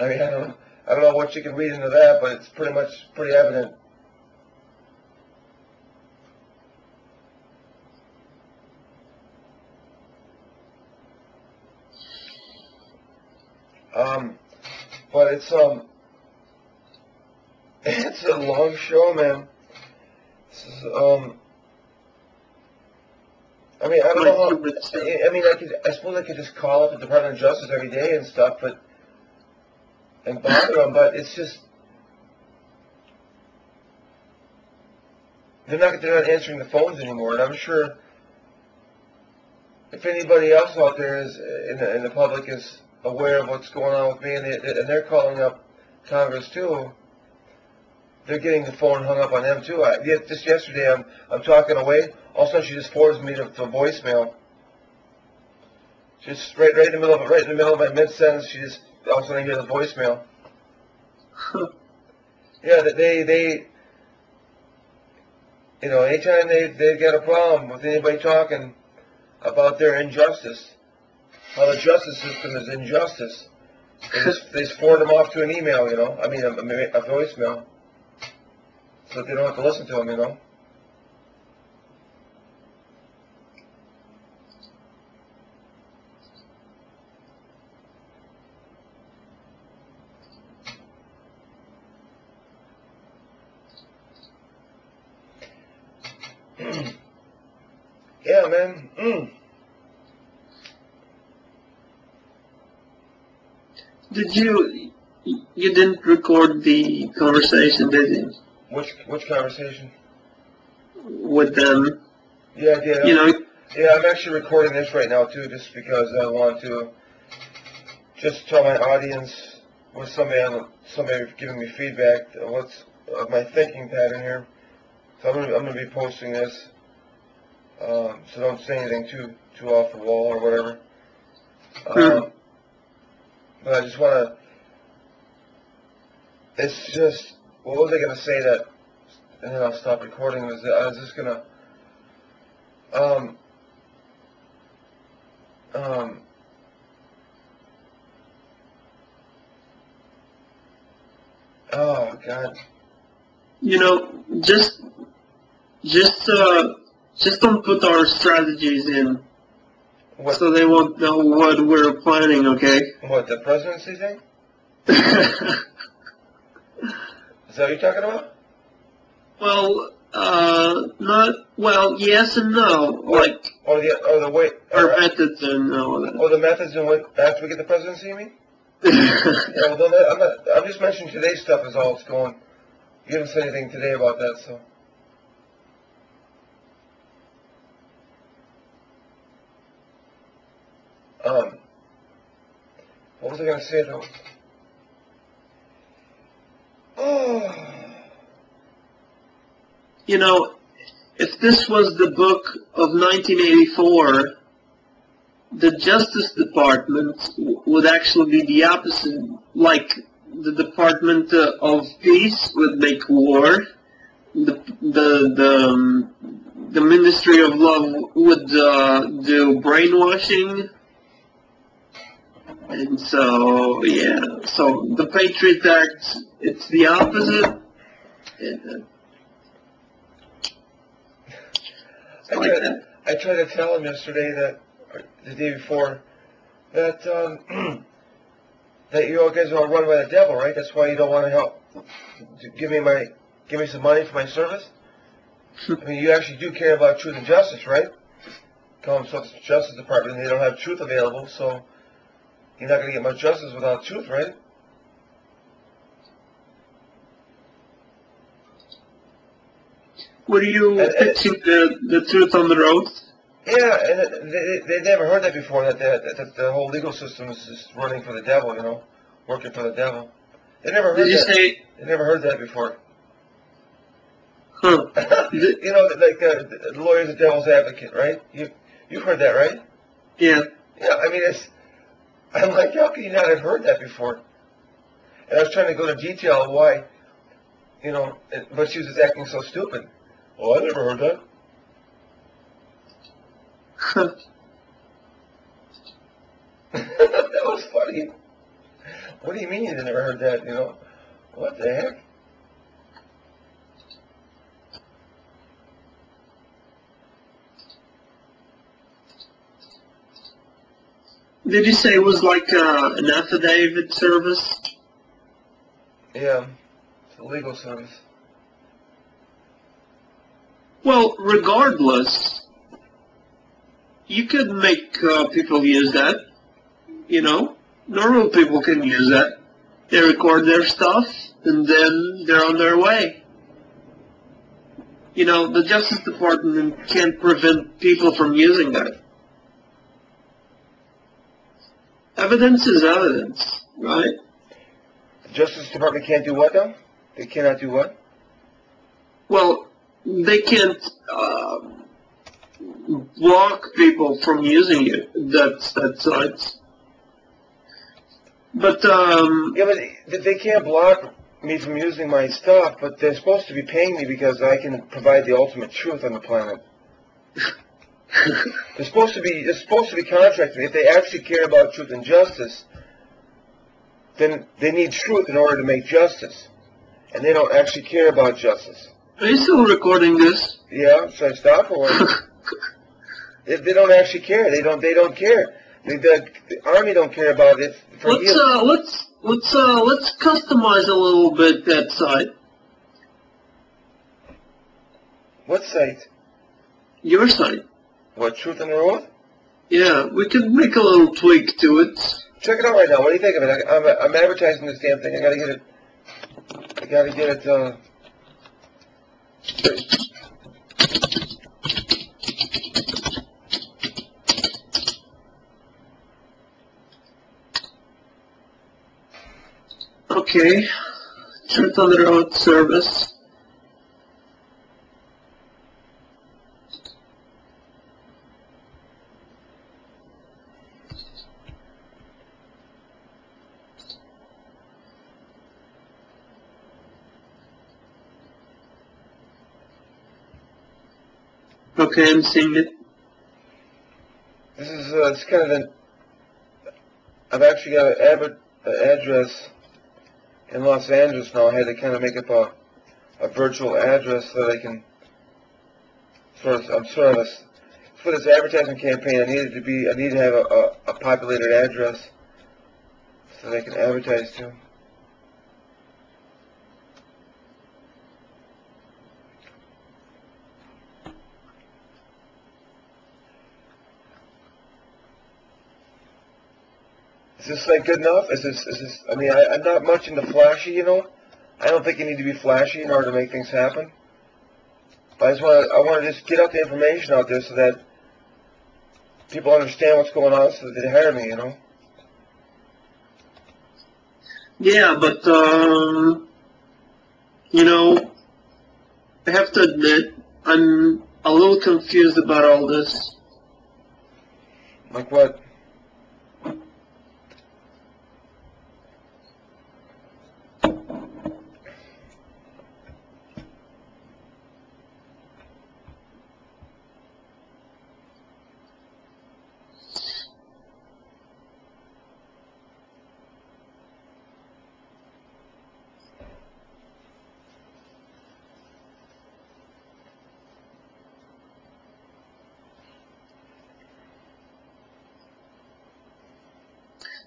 Speaker 1: I mean, I don't know what you can read into that, but it's pretty evident. But it's it's a long show, man. This is, I mean, I don't know how, I mean, I suppose I could just call up the Department of Justice every day and stuff, and bother them, but it's just, they're not answering the phones anymore, and I'm sure if anybody else out there is, in the public is aware of what's going on with me, and they're calling up Congress too, they're getting the phone hung up on them too. Just yesterday, I'm talking away. All of a sudden, she just forwards me to voicemail. Just right in the middle of my mid sentence, she just all of a sudden I hear the voicemail. Yeah, they, you know, anytime they got a problem with anybody talking about their injustice, how the justice system is injustice, they just forward them off to an email, you know. I mean, a voicemail. So they don't have to listen to them, you know. Yeah, man.
Speaker 6: You didn't record the conversation, did you?
Speaker 1: Which conversation?
Speaker 6: With them.
Speaker 1: Yeah, I did.
Speaker 6: You know.
Speaker 1: Yeah, I'm actually recording this right now too, just because I want to just tell my audience with somebody giving me feedback what's my thinking pattern here. So I'm gonna be posting this. So don't say anything too off the wall or whatever. But I just want to. It's just, what was I gonna say that, and then I'll stop recording. I was just gonna. Oh God.
Speaker 6: You know, just don't put our strategies in,
Speaker 1: What,
Speaker 6: so they won't know what we're planning, okay?
Speaker 1: what, the presidency thing? Is that what you're talking about?
Speaker 6: Well, yes and no, like,
Speaker 1: Or the way,
Speaker 6: our methods and all that.
Speaker 1: or the methods and what, after we get the presidency, you mean? Yeah, well, I'm just mentioning today's stuff is all it's going. You haven't said anything today about that, so. What was I gonna say though? Oh,
Speaker 6: You know, if this was the book of 1984, the Justice Department would actually be the opposite. Like, the Department of Peace would make war, the Ministry of Love would do brainwashing, and so, yeah, so the Patriot Act, it's the opposite.
Speaker 1: I tried to tell him yesterday that, or the day before, that that you all guys are all run by the devil, right? That's why you don't want to help. Give me some money for my service. I mean, you actually do care about truth and justice, right? Call themselves the Justice Department, and they don't have truth available, so you're not going to get much justice without truth, right?
Speaker 6: Were you fixing the truth on the road?
Speaker 1: Yeah, and they never heard that before, that the whole legal system is just running for the devil, you know, working for the devil. They never heard
Speaker 6: Did you
Speaker 1: that.
Speaker 6: say?
Speaker 1: They never heard that before.
Speaker 6: Huh.
Speaker 1: You know, like the lawyer's the devil's advocate, right? You've heard that, right?
Speaker 6: Yeah.
Speaker 1: Yeah, I mean, I'm like, how can you not have heard that before? And I was trying to go to detail of why, you know, but she was just acting so stupid. Oh, I never heard that. That was funny. What do you mean you never heard that, you know? What the heck?
Speaker 6: Did you say it was like an affidavit service?
Speaker 1: Yeah, it's a legal service.
Speaker 6: Well, regardless, you could make people use that. You know, normal people can use that. They record their stuff, and then they're on their way. You know, the Justice Department can't prevent people from using that. Evidence is evidence, right?
Speaker 1: The Justice Department can't do what, though? They cannot do what?
Speaker 6: Well, they can't block people from using it. That's right. But
Speaker 1: Yeah, but they can't block me from using my stuff, but they're supposed to be paying me because I can provide the ultimate truth on the planet. They're supposed to be contracting. If they actually care about truth and justice, then they need truth in order to make justice. And they don't actually care about justice.
Speaker 6: are you still recording this?
Speaker 1: Yeah, should I stop or what? They don't actually care. They don't care. The Army don't care about it.
Speaker 6: Let's customize a little bit that site.
Speaker 1: What site?
Speaker 6: Your site.
Speaker 1: What, Truth and the Oath?
Speaker 6: Yeah, we could make a little tweak to it.
Speaker 1: Check it out right now. What do you think of it? I'm advertising this damn thing. I gotta get it,
Speaker 6: Okay. Truth on the Road service. Okay, I'm seeing it.
Speaker 1: This is, it's kind of I've actually got an address in Los Angeles now. I had to kind of make up a virtual address so that I can for this advertising campaign, I need to have a populated address so that I can advertise to. Is this like good enough? Is this, I mean, I'm not much into flashy, you know? I don't think you need to be flashy in order to make things happen. But I want to just get out the information out there so that people understand what's going on so that they hire me, you know?
Speaker 6: Yeah, but, you know, I have to admit, I'm a little confused about all this.
Speaker 1: Like what?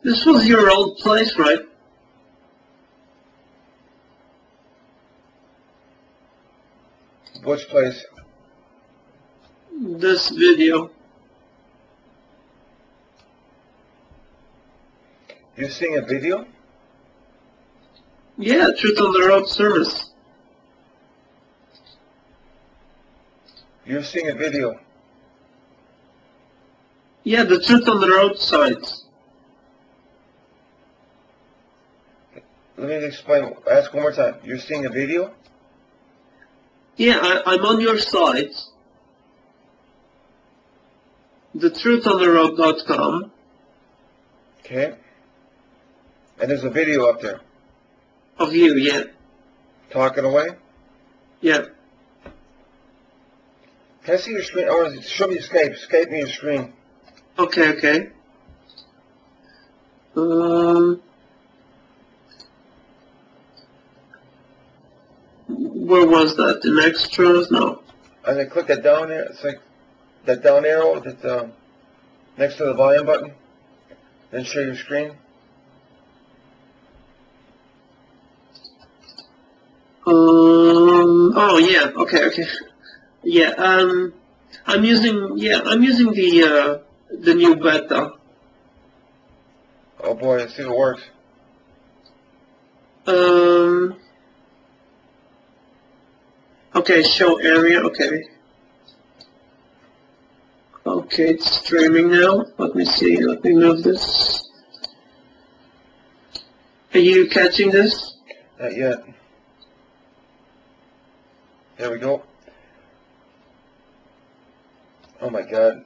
Speaker 6: This was your old place, right?
Speaker 1: Which place?
Speaker 6: This video.
Speaker 1: You're seeing a video?
Speaker 6: Yeah, Truth on the Road service.
Speaker 1: You're seeing a video.
Speaker 6: Yeah, the Truth on the Road sites.
Speaker 1: Let me explain. Ask one more time. You're seeing a video?
Speaker 6: Yeah, I'm on your site, thetruthontheroad.com.
Speaker 1: Okay. And there's a video up there.
Speaker 6: Of you, yeah.
Speaker 1: Talking away?
Speaker 6: Yeah.
Speaker 1: Can I see your screen? I want to show me your Skype. Skype me your screen.
Speaker 6: Okay, okay. Where was that? In extras? No.
Speaker 1: And then click that down there. It's like that down arrow that next to the volume button. Then show your screen.
Speaker 6: Oh yeah. Okay, okay. Yeah. I'm using the new beta.
Speaker 1: Oh boy, let's see if it works.
Speaker 6: Okay, show area. Okay. Okay, it's streaming now. Let me see. Let me move this. Are you catching this?
Speaker 1: Not yet. There we go. Oh my God.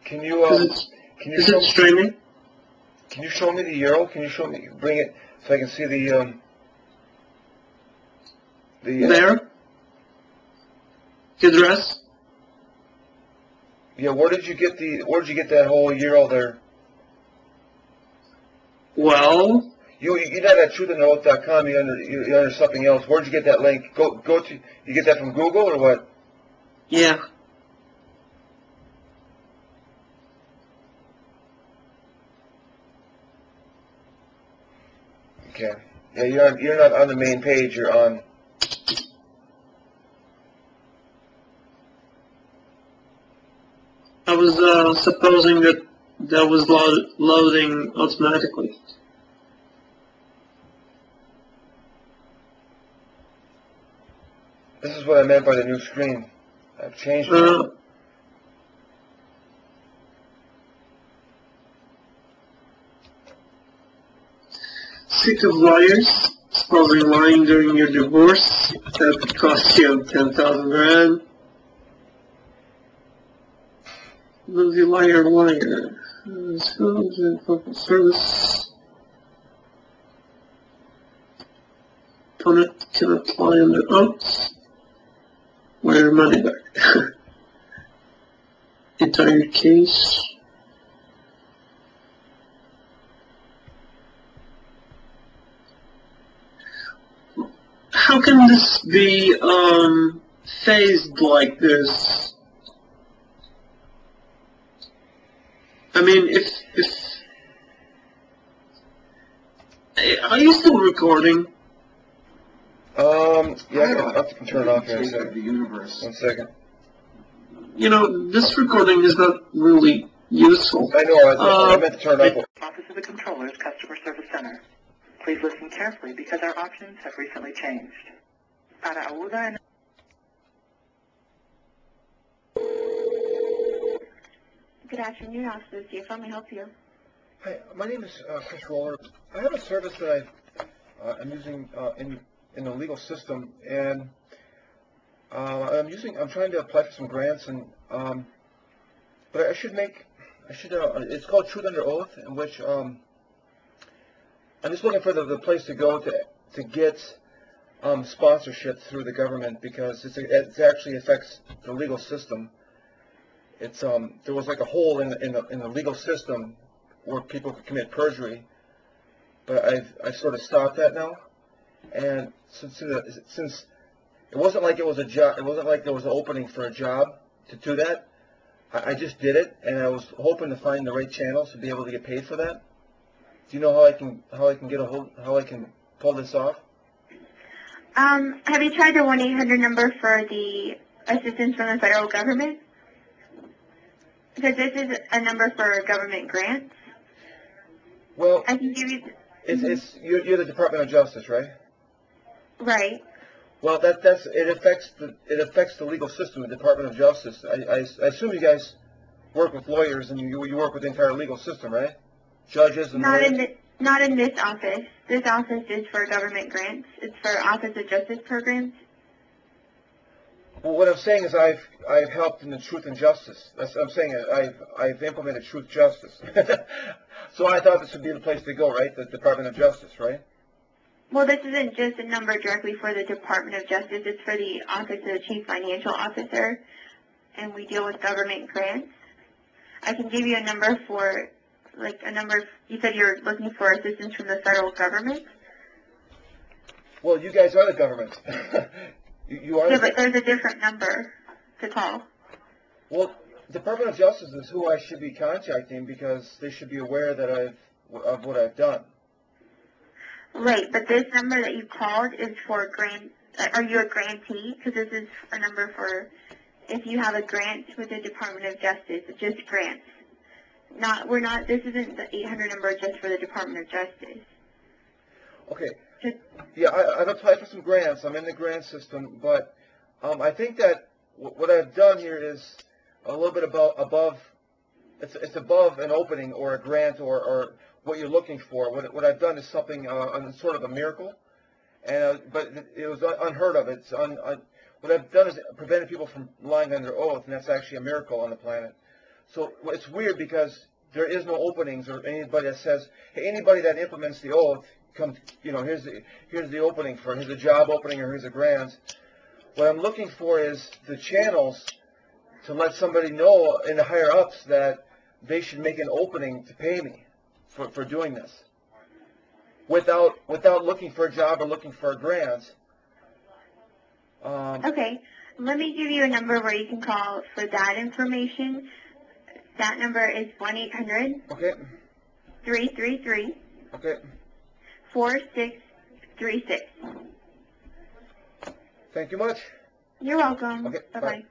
Speaker 1: Can you
Speaker 6: Is it streaming?
Speaker 1: Can you show me the URL? Can you show me, bring it so I can see the
Speaker 6: There? The address?
Speaker 1: Yeah, where did you get that whole URL there?
Speaker 6: Well,
Speaker 1: You're not at truthandtheoath.com, you're under something else. Where'd you get that link? Go to, you get that from Google or what?
Speaker 6: yeah.
Speaker 1: Okay. Yeah, you're not on the main page, you're on.
Speaker 6: I was supposing that was loading automatically.
Speaker 1: This is what I meant by the new screen. I've changed it.
Speaker 6: Sick of liars, supposing lying during your divorce, that cost you 10,000 grand. Movie liar. Service. Opponent can apply under oath. Wire money back. Entire case. how can this be phased like this? I mean, if are you still recording?
Speaker 1: Yeah, I can turn it off here in a second. 1 second.
Speaker 6: You know, this recording is not really useful.
Speaker 1: I know, I meant to turn it off.
Speaker 7: Office of the Controller's Customer Service Center. Please listen carefully because our options have recently changed. Para ayuda en...
Speaker 2: Good afternoon, Officer. If I may help you.
Speaker 1: Hi, my name is Chris Roller. I have a service that I'm using in the legal system, and I'm trying to apply for some grants, and but it's called Truth Under Oath, in which I'm just looking for the place to go to get sponsorship through the government, because it actually affects the legal system. It's there was like a hole in the legal system where people could commit perjury, but I've sort of stopped that now. And since it wasn't like it was a job, it wasn't like there was an opening for a job to do that, I just did it, and I was hoping to find the right channels to be able to get paid for that. Do you know how I can how I can pull this off?
Speaker 2: Have you tried the 1-800 number for the assistance from the federal government? Because this is a number for government grants.
Speaker 1: Well,
Speaker 2: I can give you...
Speaker 1: you're the Department of Justice, right?
Speaker 2: Right.
Speaker 1: Well, it affects the legal system, the Department of Justice. I assume you guys work with lawyers, and you work with the entire legal system, right? Judges and lawyers?
Speaker 2: Not in this office. This office is for government grants. It's for Office of Justice programs.
Speaker 1: Well, what I'm saying is I've helped in the Truth and Justice. That's what I'm saying. I've implemented Truth Justice. So I thought this would be the place to go, right? The Department of Justice, right?
Speaker 2: Well, this isn't just a number directly for the Department of Justice. It's for the Office of the Chief Financial Officer, and we deal with government grants. I can give you a number for, you said you're looking for assistance from the federal government?
Speaker 1: Well, you guys are the government. You are.
Speaker 2: Yeah, but there's a different number to call.
Speaker 1: Well, Department of Justice is who I should be contacting, because they should be aware that of what I've done.
Speaker 2: Right, but this number that you called is for grant. Are you a grantee? Because this is a number for if you have a grant with the Department of Justice, it's just grants. This isn't the 800 number just for the Department of Justice.
Speaker 1: Okay. Yeah, I've applied for some grants. I'm in the grant system, but I think that what I've done here is a little bit above. It's above an opening or a grant or what you're looking for. What I've done is something sort of a miracle, and but it was unheard of. What I've done is prevented people from lying under oath, and that's actually a miracle on the planet. So it's weird, because there is no openings or anybody that says, hey, anybody that implements the oath, come, here's the opening here's a job opening, or here's a grant. What I'm looking for is the channels to let somebody know in the higher ups that they should make an opening to pay me for doing this, without looking for a job or looking for a grant.
Speaker 2: Okay, let me give you a number where you can call for that information. That number is 1-800.
Speaker 1: Okay.
Speaker 2: 333.
Speaker 1: Okay.
Speaker 2: 4636.
Speaker 1: Thank you much.
Speaker 2: You're welcome.
Speaker 1: Okay,
Speaker 2: Bye-bye.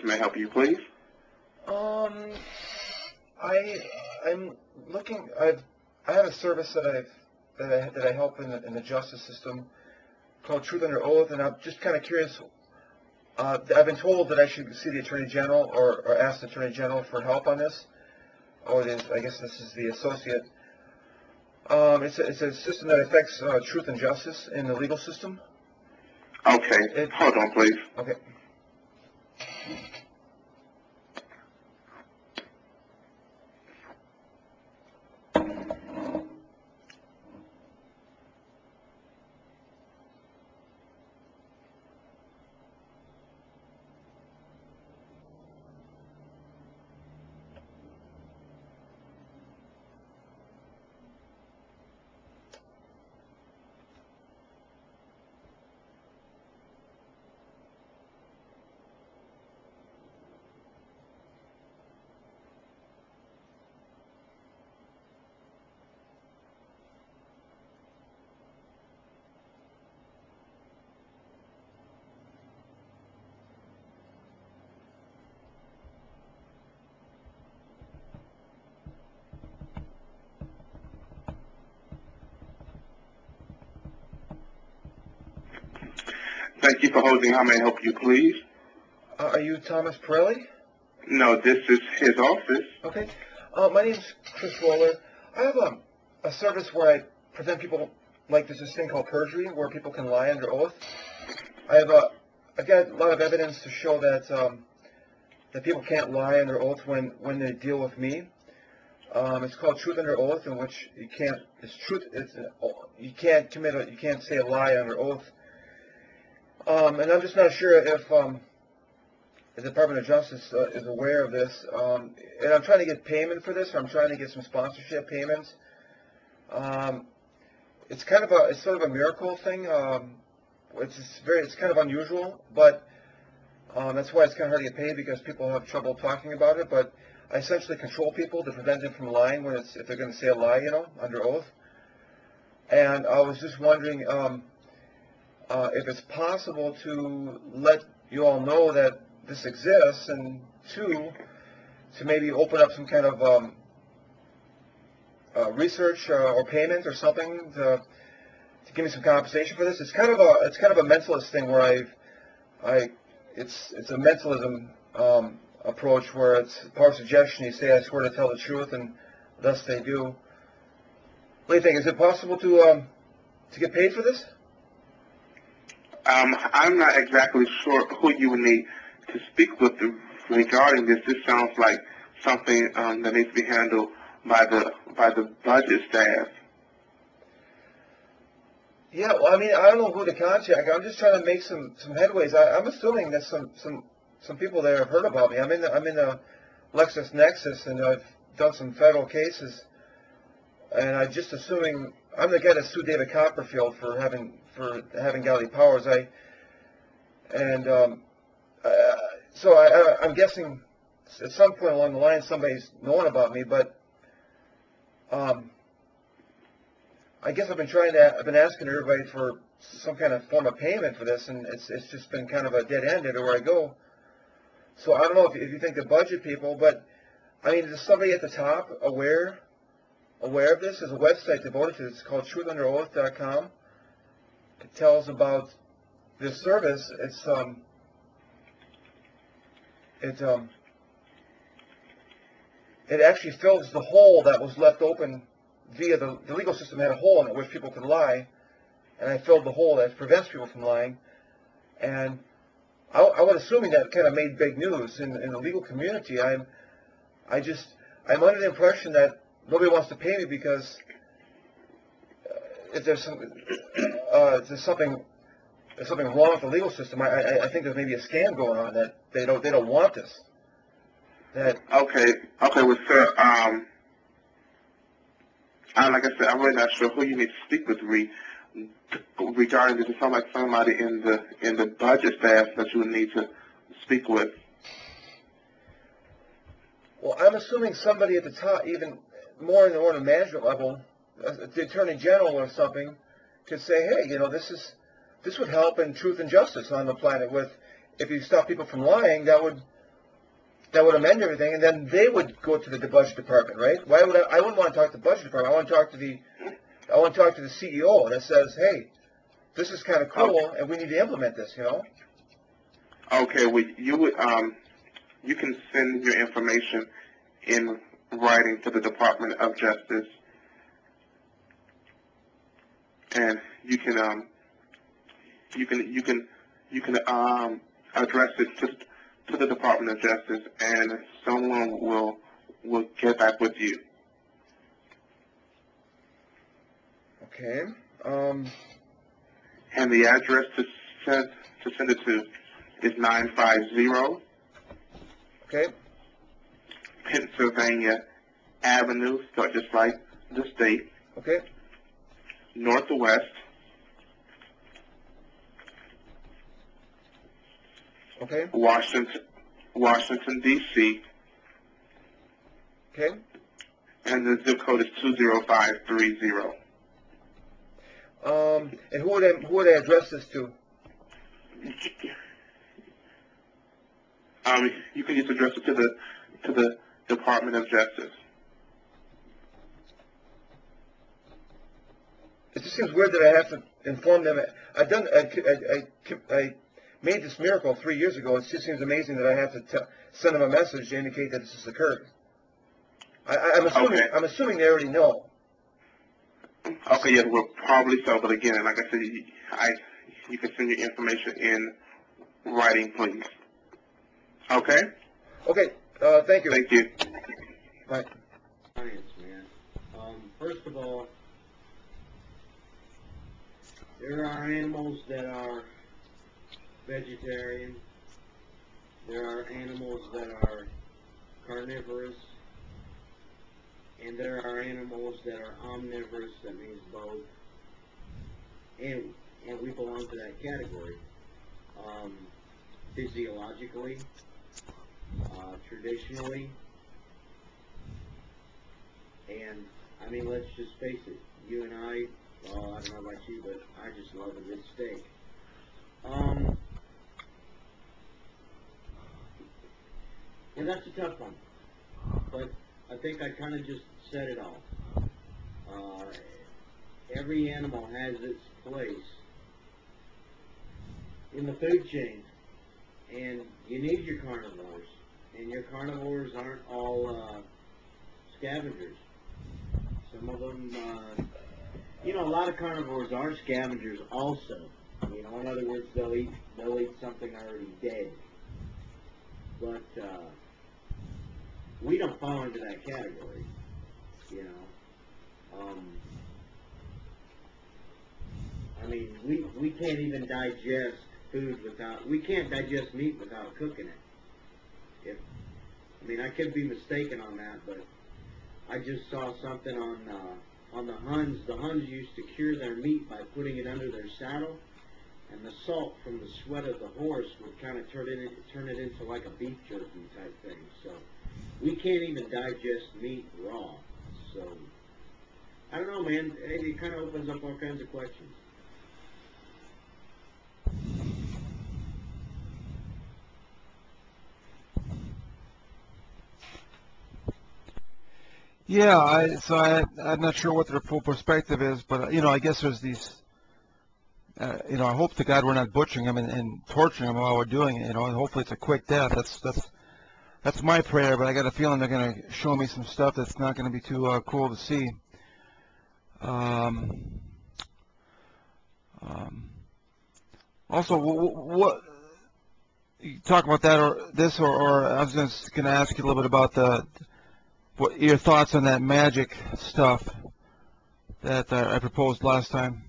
Speaker 8: May I help you, please?
Speaker 1: I'm looking. I have a service that I help in the justice system called Truth Under Oath, and I'm just kind of curious. I've been told that I should see the Attorney General or ask the Attorney General for help on this, or I guess this is the associate. It's a system that affects truth and justice in the legal system.
Speaker 8: Okay. Hold on, please.
Speaker 1: Okay.
Speaker 8: Thank you for holding. How may I help you, please?
Speaker 1: Are you Thomas Pirelli?
Speaker 8: No, this is his office.
Speaker 1: Okay. My name's Chris Roller. I have a service where I prevent people, like there's this thing called perjury, where people can lie under oath. I've got a lot of evidence to show that that people can't lie under oath when they deal with me. It's called Truth Under Oath, in which you can't. It's truth. You can't you can't say a lie under oath. And I'm just not sure if the Department of Justice is aware of this. And I'm trying to get payment for this. I'm trying to get some sponsorship payments. It's sort of a miracle thing. It's kind of unusual, but that's why it's kind of hard to get paid, because people have trouble talking about it. But I essentially control people to prevent them from lying if they're going to say a lie, under oath. And I was just wondering if it's possible to let you all know that this exists, and two, to maybe open up some kind of research or payment or something to give me some compensation for this. It's kind of a mentalist thing where it's a mentalism approach where it's power of suggestion. You say, I swear to tell the truth, and thus they do. What do you think? Is it possible to get paid for this?
Speaker 8: I'm not exactly sure who you would need to speak with regarding this. This sounds like something that needs to be handled by the budget staff.
Speaker 1: Yeah, well, I mean, I don't know who to contact. I'm just trying to make some headways. I'm assuming that some people there have heard about me. I'm in the LexisNexis, and I've done some federal cases, and I'm just assuming I'm the guy that sued David Copperfield for having godly powers. So I'm guessing at some point along the line somebody's known about me, but I guess I've been asking everybody for some kind of form of payment for this, and it's just been kind of a dead end everywhere I go. So I don't know if you think the budget people, but I mean, is somebody at the top aware of this? There's a website devoted to this. It's called TruthUnderOath.com. It tells about this service. It actually fills the hole that was left open via the legal system. Had a hole in it which people could lie, and I filled the hole that prevents people from lying. And I was assuming that kind of made big news in the legal community. I'm under the impression that nobody wants to pay me because if there's something wrong with the legal system. I think there's maybe a scam going on, that they don't want this.
Speaker 8: Okay, well, sir, like I said, I'm really not sure who you need to speak with regarding this. It sounds like somebody in the budget staff that you would need to speak with.
Speaker 1: Well, I'm assuming somebody at the top, even more in the management level, the Attorney General or something, could say, hey, this would help in truth and justice on the planet. If you stop people from lying, that would amend everything, and then they would go to the budget department, right? I wouldn't want to talk to the budget department. I want to talk to the CEO that says, hey, this is kind of cool, and we need to implement this.
Speaker 8: Okay, well, you can send your information in writing to the Department of Justice, and you can address it to the Department of Justice, and someone will get back with you.
Speaker 1: Okay.
Speaker 8: And the address to send it to is 950
Speaker 1: Okay.
Speaker 8: Pennsylvania Avenue, so just like the state.
Speaker 1: Okay.
Speaker 8: Northwest.
Speaker 1: Okay.
Speaker 8: Washington, D.C.
Speaker 1: Okay.
Speaker 8: And the zip code is 20530.
Speaker 1: And who would I address this to?
Speaker 8: You can just address it to the Department of Justice.
Speaker 1: It just seems weird that I have to inform them. I made this miracle 3 years ago, it just seems amazing that I have to send them a message to indicate that this has occurred. I'm assuming they already know.
Speaker 8: Okay, yeah, well, probably so, but again, like I said, you can send your information in writing, please. Okay?
Speaker 1: Okay, thank you.
Speaker 8: Thank you.
Speaker 1: Bye.
Speaker 9: Science, man. First of all, there are animals that are vegetarian. There are animals that are carnivorous. And there are animals that are omnivorous, that means both. And we belong to that category. Physiologically, traditionally, and I mean, let's just face it, you and I, well, I don't know about you, but I just love a good steak. And that's a tough one, but I think I kind of just said it all. Every animal has its place in the food chain, and you need your carnivores, and your carnivores aren't all scavengers. Some of them, a lot of carnivores are scavengers also. In other words, they'll eat something already dead. But we don't fall into that category, I mean, we can't even digest food we can't digest meat without cooking it. I could be mistaken on that, but I just saw something on the Huns. The Huns used to cure their meat by putting it under their saddle, and the salt from the sweat of the horse would kind of turn it into like a beef jerky type thing. So we can't even digest meat raw. So I don't know, man. It kind of opens up all kinds of questions.
Speaker 10: Yeah, I'm not sure what their full perspective is, but I guess there's these. I hope to God we're not butchering them and torturing them while we're doing it. And hopefully it's a quick death. That's my prayer. But I got a feeling they're going to show me some stuff that's not going to be too cool to see. Also, what you talk about that or this, or I was just going to ask you a little bit about what your thoughts on that magic stuff that I proposed last time.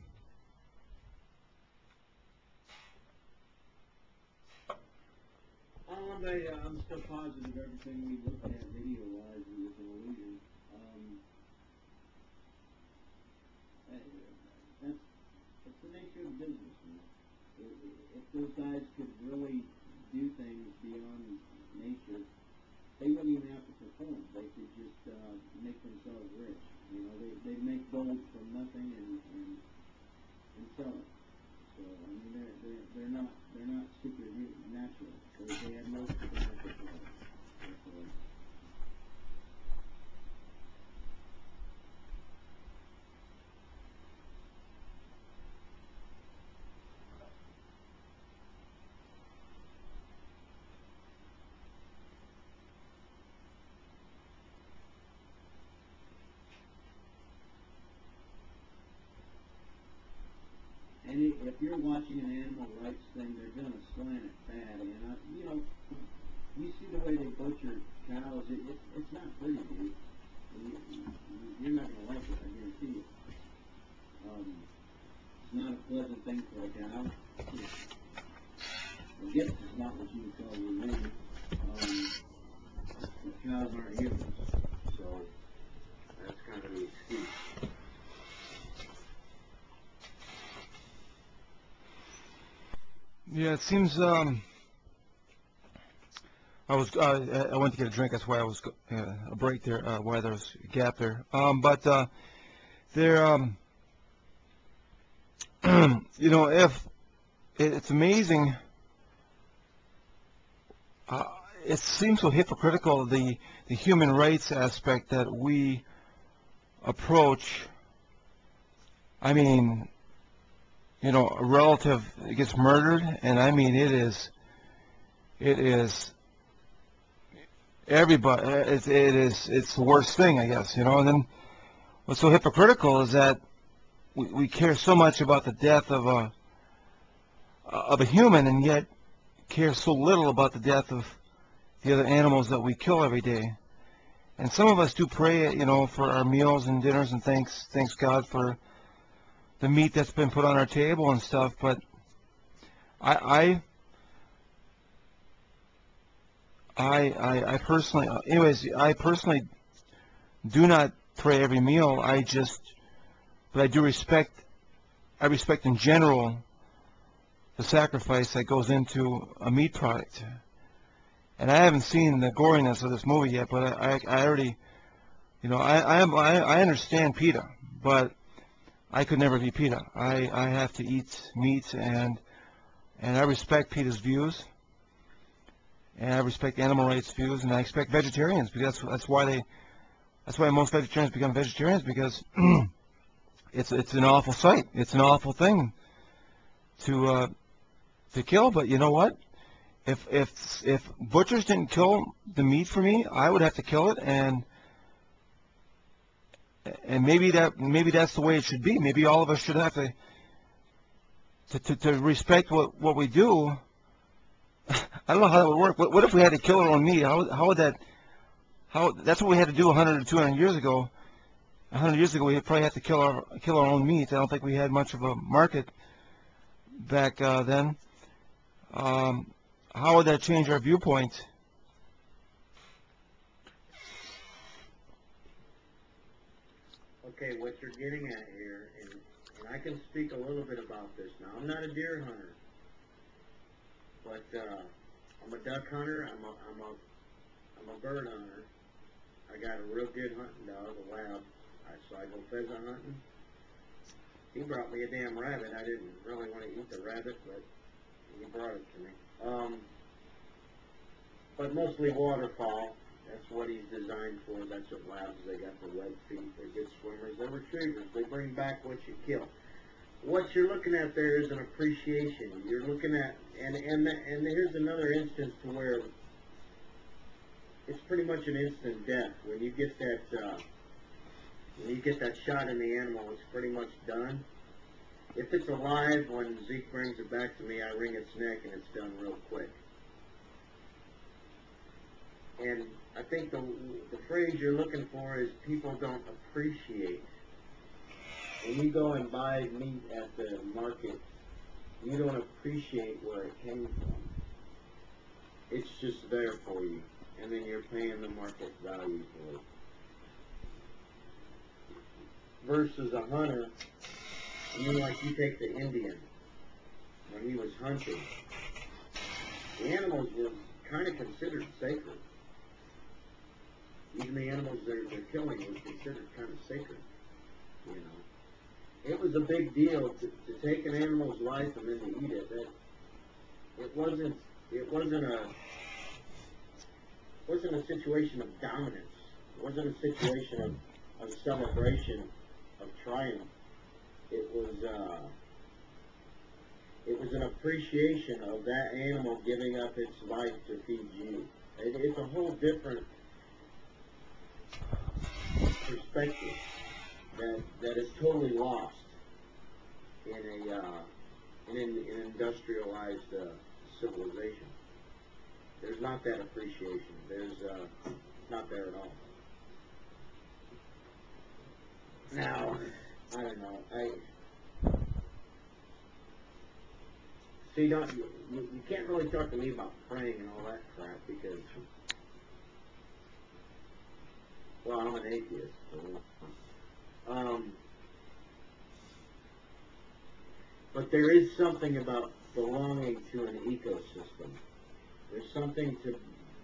Speaker 9: I'm still positive everything we looked at video-wise was an illusion. That's the nature of business, man. If those guys could really do things beyond nature, they wouldn't even have to perform. They could just make themselves rich. They'd make gold from nothing and sell it. So they're not supernatural. They have no supernatural power. And if you're watching an animal rights thing, they're going to slant it bad. And, you see the way they butcher cows, it's not pretty, dude. You're not going to like it, I guarantee you. It's not a pleasant thing for a cow. I guess it's not what you would call humane. The cows aren't humans, so that's kind of the excuse.
Speaker 10: Yeah, it seems. I went to get a drink. That's why I was a break there. Why there was a gap there. But there, if it's amazing. It seems so hypocritical, the human rights aspect that we approach. I mean, you know, a relative gets murdered, and I mean, it is everybody, it's the worst thing, I guess, you know. And then what's so hypocritical is that we care so much about the death of a human, and yet care so little about the death of the other animals that we kill every day. And some of us do pray, you know, for our meals and dinners, and thanks God for the meat that's been put on our table and stuff. But I personally, I personally do not pray every meal. But I do respect. I respect in general the sacrifice that goes into a meat product. And I haven't seen the goriness of this movie yet, but I already, you know, I understand PETA, but I could never be PETA. I have to eat meat, and I respect PETA's views, and I respect animal rights views, and I expect vegetarians, because that's why most vegetarians become vegetarians, because it's an awful sight. It's an awful thing to kill. But you know what? If butchers didn't kill the meat for me, I would have to kill it, and maybe that's the way it should be. Maybe all of us should have to respect what we do. I don't know how that would work. What if we had to kill our own meat? How would that? That's what we had to do 100 or 200 years ago. 100 years ago, we probably had to kill our own meat. I don't think we had much of a market back then. How would that change our viewpoint?
Speaker 9: Okay, what you're getting at here, and I can speak a little bit about this now. I'm not a deer hunter, but I'm a duck hunter. I'm a bird hunter. I got a real good hunting dog, a lab. So I go pheasant hunting. He brought me a damn rabbit. I didn't really want to eat the rabbit, but he brought it to me. But mostly waterfowl. That's what he's designed for. That's what labs. They got the web feet. They're good swimmers. They're retrievers. They bring back what you kill. What you're looking at there is an appreciation. You're looking at, and here's another instance to where it's pretty much an instant death. When you get that shot in the animal, it's pretty much done. If it's alive, when Zeke brings it back to me, I wring its neck and it's done real quick. And I think the phrase you're looking for is people don't appreciate. When you go and buy meat at the market, you don't appreciate where it came from. It's just there for you, and then you're paying the market value for it. Versus a hunter, I mean, like you take the Indian, when he was hunting, the animals were kind of considered sacred. Even the animals they're killing was considered kind of sacred, you know. It was a big deal to take an animal's life and then to eat it. It wasn't a situation of dominance. It wasn't a situation of celebration, of triumph. It was an appreciation of that animal giving up its life to feed you. It's a whole different perspective that is totally lost in an industrialized civilization. There's not that appreciation. There's not there at all. Now, I don't know. You can't really talk to me about praying and all that crap because, well, I'm an atheist. So, but there is something about belonging to an ecosystem. There's something to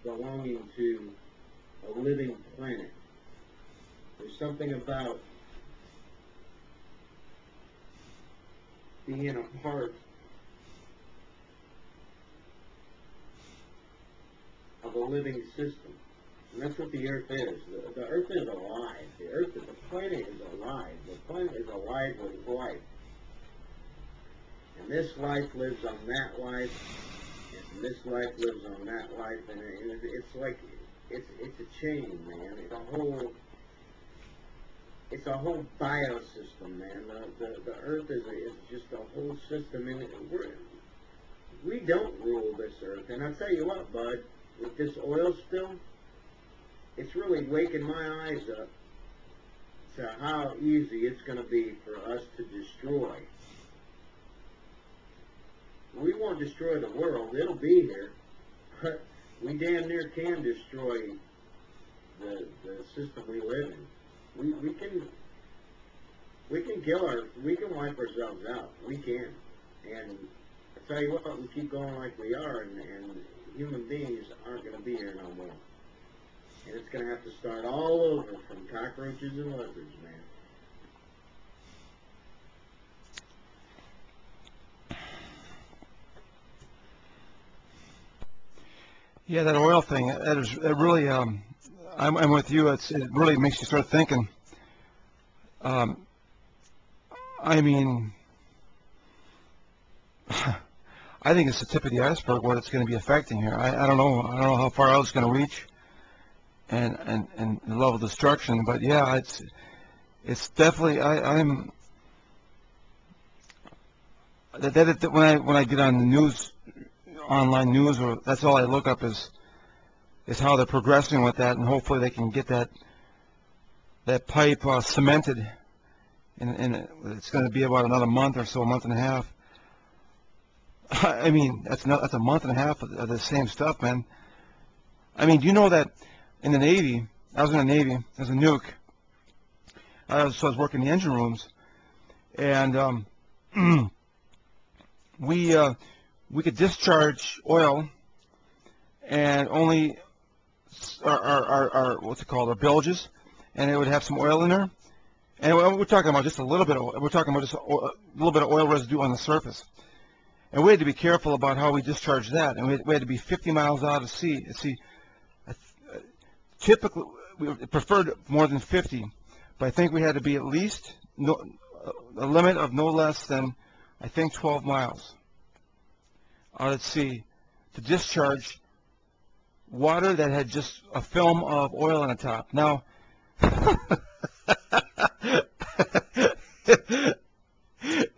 Speaker 9: belonging to a living planet. There's something about being a part of a living system. And that's what the Earth is. The Earth is alive. The planet is alive. The planet is alive with life. And this life lives on that life, and this life lives on that life, and it's like, it's a chain, man. It's a whole biosystem, man. The Earth is just a whole system, and we don't rule this Earth. And I tell you what, bud, with this oil spill, it's really waking my eyes up to how easy it's going to be for us to destroy. We won't destroy the world, it'll be here, but we damn near can destroy the system we live in. We can wipe ourselves out. We can. And I tell you what, we keep going like we are, and human beings aren't going to be here no more. And it's going to have to start all over from cockroaches and lizards, man.
Speaker 10: Yeah, that oil thing, it really, I'm with you. It really makes you start thinking. I mean, I think it's the tip of the iceberg what it's going to be affecting here. I don't know. I don't know how far out it's going to reach, and the level of destruction. But yeah, it's definitely. When I get on the news, online news, or that's all I look up is how they're progressing with that, and hopefully they can get that pipe cemented. And it's going to be about another month or so, a month and a half. I mean, that's a month and a half of the same stuff, man. I mean, do you know that in the Navy, I was in the Navy as a nuke. I was working in the engine rooms, and we could discharge oil, and only our what's it called, our bilges, and it would have some oil in there. And we're talking about just a little bit of, we're talking about just a little bit of oil residue on the surface. And we had to be careful about how we discharged that. And we had to be 50 miles out of sea. See, typically, we preferred more than 50, but I think we had to be at least a limit of no less than, I think, 12 miles out at sea to discharge water that had just a film of oil on the top. Now,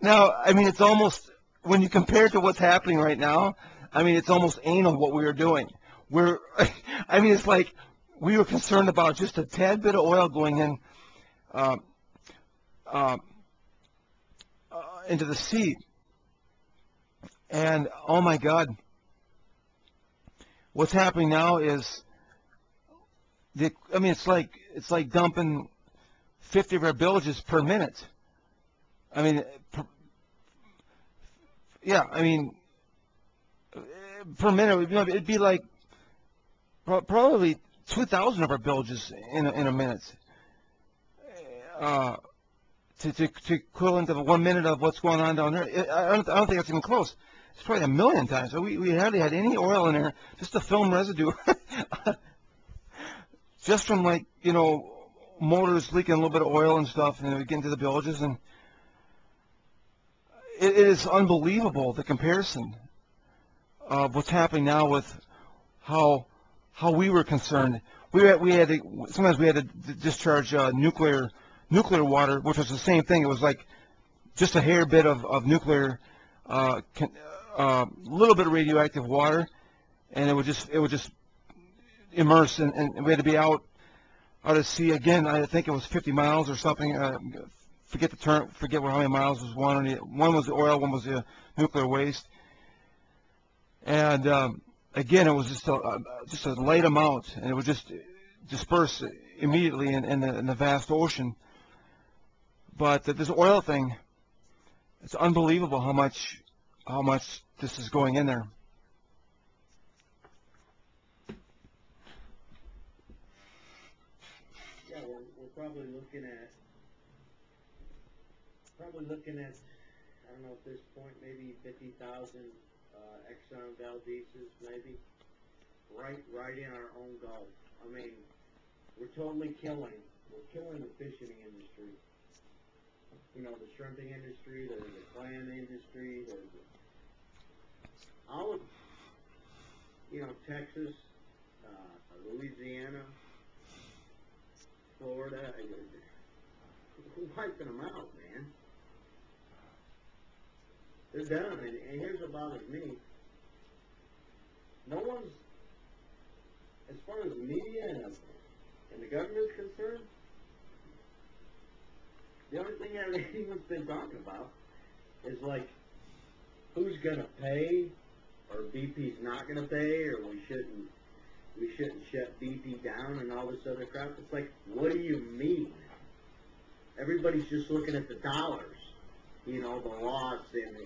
Speaker 10: now, I mean, it's almost, when you compare it to what's happening right now, I mean, it's almost anal what we were doing. I mean, it's like we were concerned about just a tad bit of oil going in into the sea. And, oh my God, what's happening now is, I mean, it's like dumping 50 of our bilges per minute. I mean, yeah, I mean, per minute, it'd be like probably 2,000 of our bilges in a minute. To equivalent of 1 minute of what's going on down there. I don't think that's even close. It's probably 1 million times. So we hardly had any oil in there, just a film residue. Just from, like, motors leaking a little bit of oil and stuff, and we get into the bilges, and it is unbelievable, the comparison of what's happening now with how we were concerned. Sometimes we had to discharge nuclear water, which was the same thing. It was like just a hair bit of nuclear, little bit of radioactive water, and it would just immerse, and we had to be out at sea again. I think it was 50 miles or something. Forget how many miles was one. One was the oil, one was the nuclear waste, and again, it was just a light amount, and it would just disperse immediately in the vast ocean. But this oil thing, it's unbelievable how much this is going in there.
Speaker 9: Yeah, we're probably looking at, I don't know, at this point, maybe 50,000 Exxon Valdez's, maybe, right in our own Gulf. I mean, we're killing the fishing industry. you know, the shrimping industry, there's the clam industry, there's all of, you know, Texas, Louisiana, Florida, we're wiping them out, man. They're done, and here's what bothers me. No one's, as far as the media and the government's concerned, the only thing that anyone's been talking about is like, who's gonna pay, or BP's not gonna pay, or we shouldn't shut BP down and all this other crap. It's like, what do you mean? Everybody's just looking at the dollars, you know, the loss in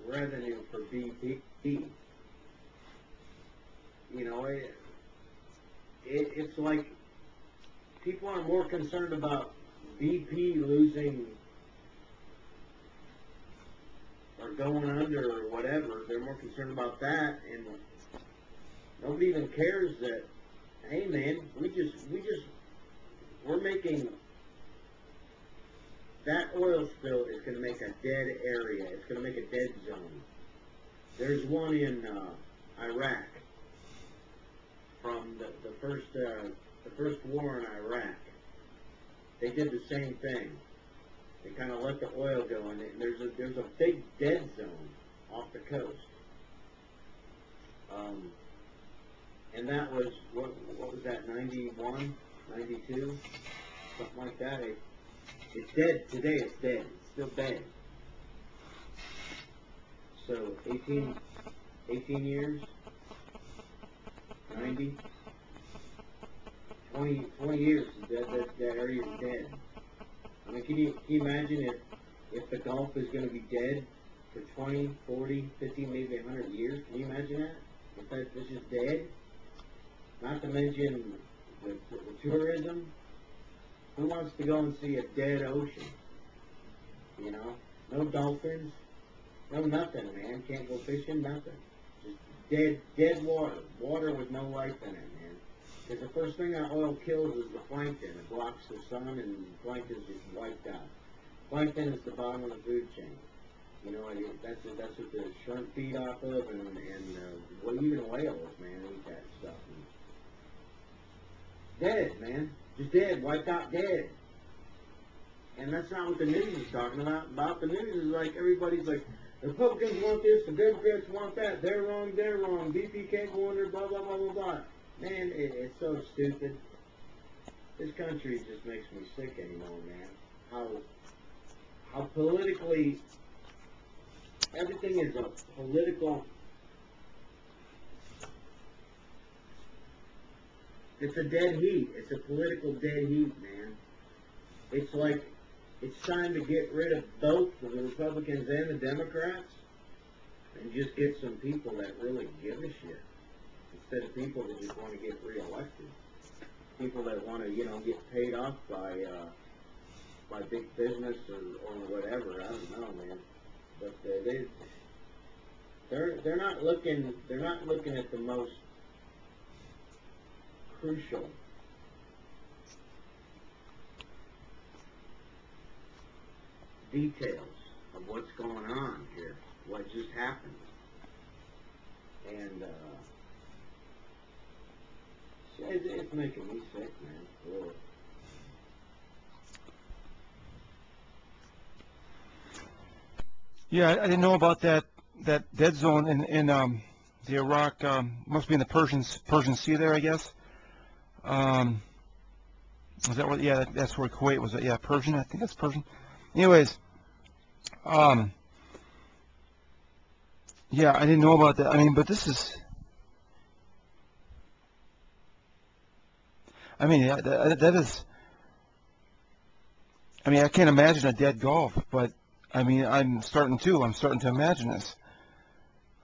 Speaker 9: revenue for BP. You know, it's like people are more concerned about BP losing or going under or whatever. They're more concerned about that, and nobody even cares that, hey man, we're making, that oil spill is going to make a dead area. It's going to make a dead zone. There's one in Iraq from the first war in Iraq. They did the same thing. They kind of let the oil go, and there's a big dead zone off the coast. And that was, what was that, 91, 92, something like that. It's dead today. It's dead. It's still dead. So 18 years, 90, 20 years, that area is dead. I mean, can you imagine if the Gulf is going to be dead for 20, 40, 50, maybe 100 years? Can you imagine that? If that's just dead? Not to mention the tourism. Who wants to go and see a dead ocean? You know? No dolphins. No nothing, man. Can't go fishing, nothing. Just dead water. Water with no life in it, man. Because the first thing that oil kills is the plankton. It blocks the sun, and plankton's just wiped out. Plankton is the bottom of the food chain. You know, that's what the shrimp feed off of, and well, even whales, man, eat that stuff. Dead, man. Just dead. Wiped out, dead. And that's not what the news is talking about. The news is like, everybody's like, the Republicans want this, the Democrats want that, they're wrong, BP can't go under, blah, blah, blah, blah, blah. Man, it's so stupid. This country just makes me sick anymore, man. How politically, everything is a political, it's a dead heat. It's a political dead heat, man. It's like, it's time to get rid of both the Republicans and the Democrats and just get some people that really give a shit. Instead of people that just want to get reelected. People that want to, you know, get paid off by big business or whatever. I don't know, man. But they're not looking at the most crucial details of what's going on here, what just happened. And it's making me sick, man. Lord.
Speaker 10: Yeah, I didn't know about that dead zone in the Iraq. Must be in the Persian Sea there, I guess. Is that where? Yeah, that's where Kuwait was. Yeah, Persian. I think that's Persian. Anyways, yeah, I didn't know about that. I mean, but this is. I mean, yeah, that is. I mean, I can't imagine a dead Gulf, but I mean, I'm starting to imagine this.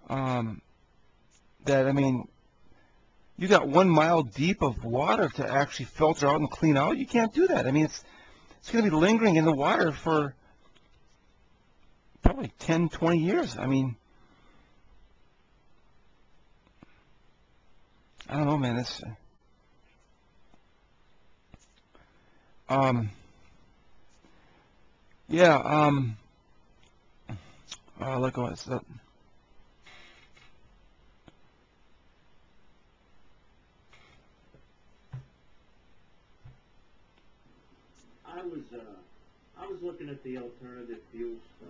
Speaker 10: That, I mean, you got 1 mile deep of water to actually filter out and clean out. You can't do that. I mean, it's going to be lingering in the water for probably 10, 20 years. I mean, I don't know, man. It's Yeah, look what's that.
Speaker 9: I was looking at the alternative fuel stuff.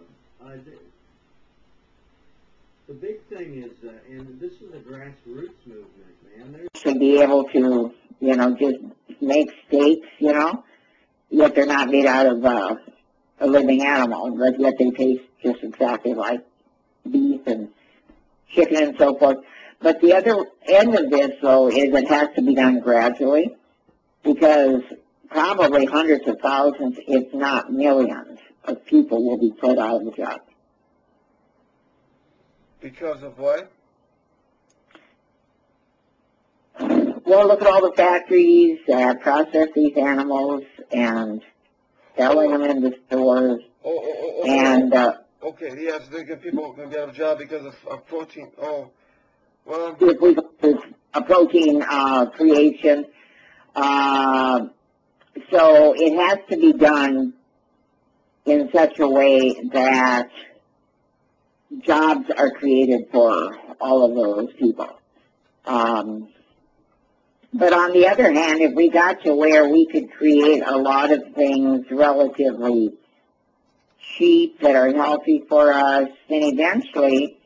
Speaker 9: The big thing is, and this is a grassroots movement, man. There's
Speaker 3: To be able to, just make steaks, yet they're not made out of a living animal, but yet they taste just exactly like beef and chicken and so forth. But the other end of this, though, is it has to be done gradually, because probably hundreds of thousands, if not millions, of people will be put out of a job.
Speaker 1: Because of what?
Speaker 3: Well, look at all the factories that process these animals and selling them in the stores. And
Speaker 1: Okay, yes, people going to be out of a job because of protein. Oh, well.
Speaker 3: if we go to a protein creation, so it has to be done in such a way that jobs are created for all of those people. But on the other hand, if we got to where we could create a lot of things relatively cheap that are healthy for us, then eventually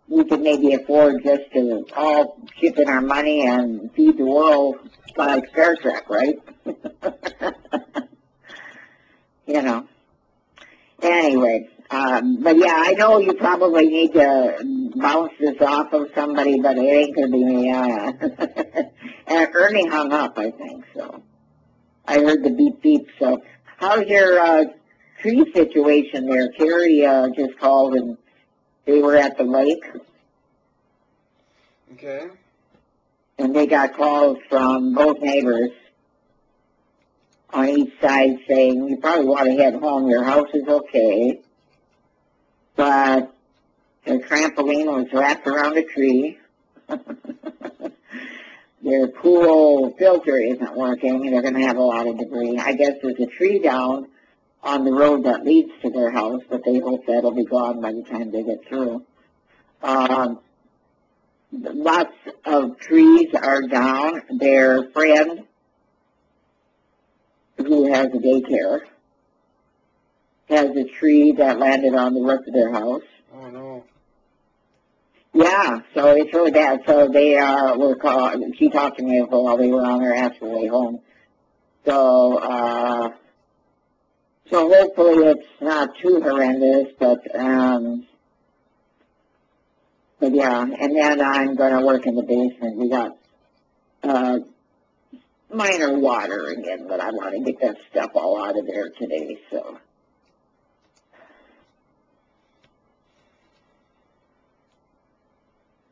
Speaker 3: we could maybe afford just to all chip in our money and feed the world like Star Trek, right? Anyway, but yeah, I know you probably need to bounce this off of somebody, but it ain't going to be me. And Ernie hung up, I think, so. I heard the beep beep, so. How's your tree situation there? Carrie just called and they were at the lake.
Speaker 1: Okay.
Speaker 3: And they got calls from both neighbors on each side saying, you probably want to head home, your house is okay, but the trampoline was wrapped around a tree. Their pool filter isn't working, and they're going to have a lot of debris. I guess there's a tree down on the road that leads to their house, but they hope that'll be gone by the time they get through. Lots of trees are down. Their friend, who has a daycare, has a tree that landed on the roof of their house.
Speaker 1: Oh, no.
Speaker 3: Yeah, so it's really bad. So they were called, she talked to me while they were on their actual way home. So, so hopefully it's not too horrendous, but yeah, and then I'm going to work in the basement. We got minor water again, but I want to get that stuff all out of there today, so.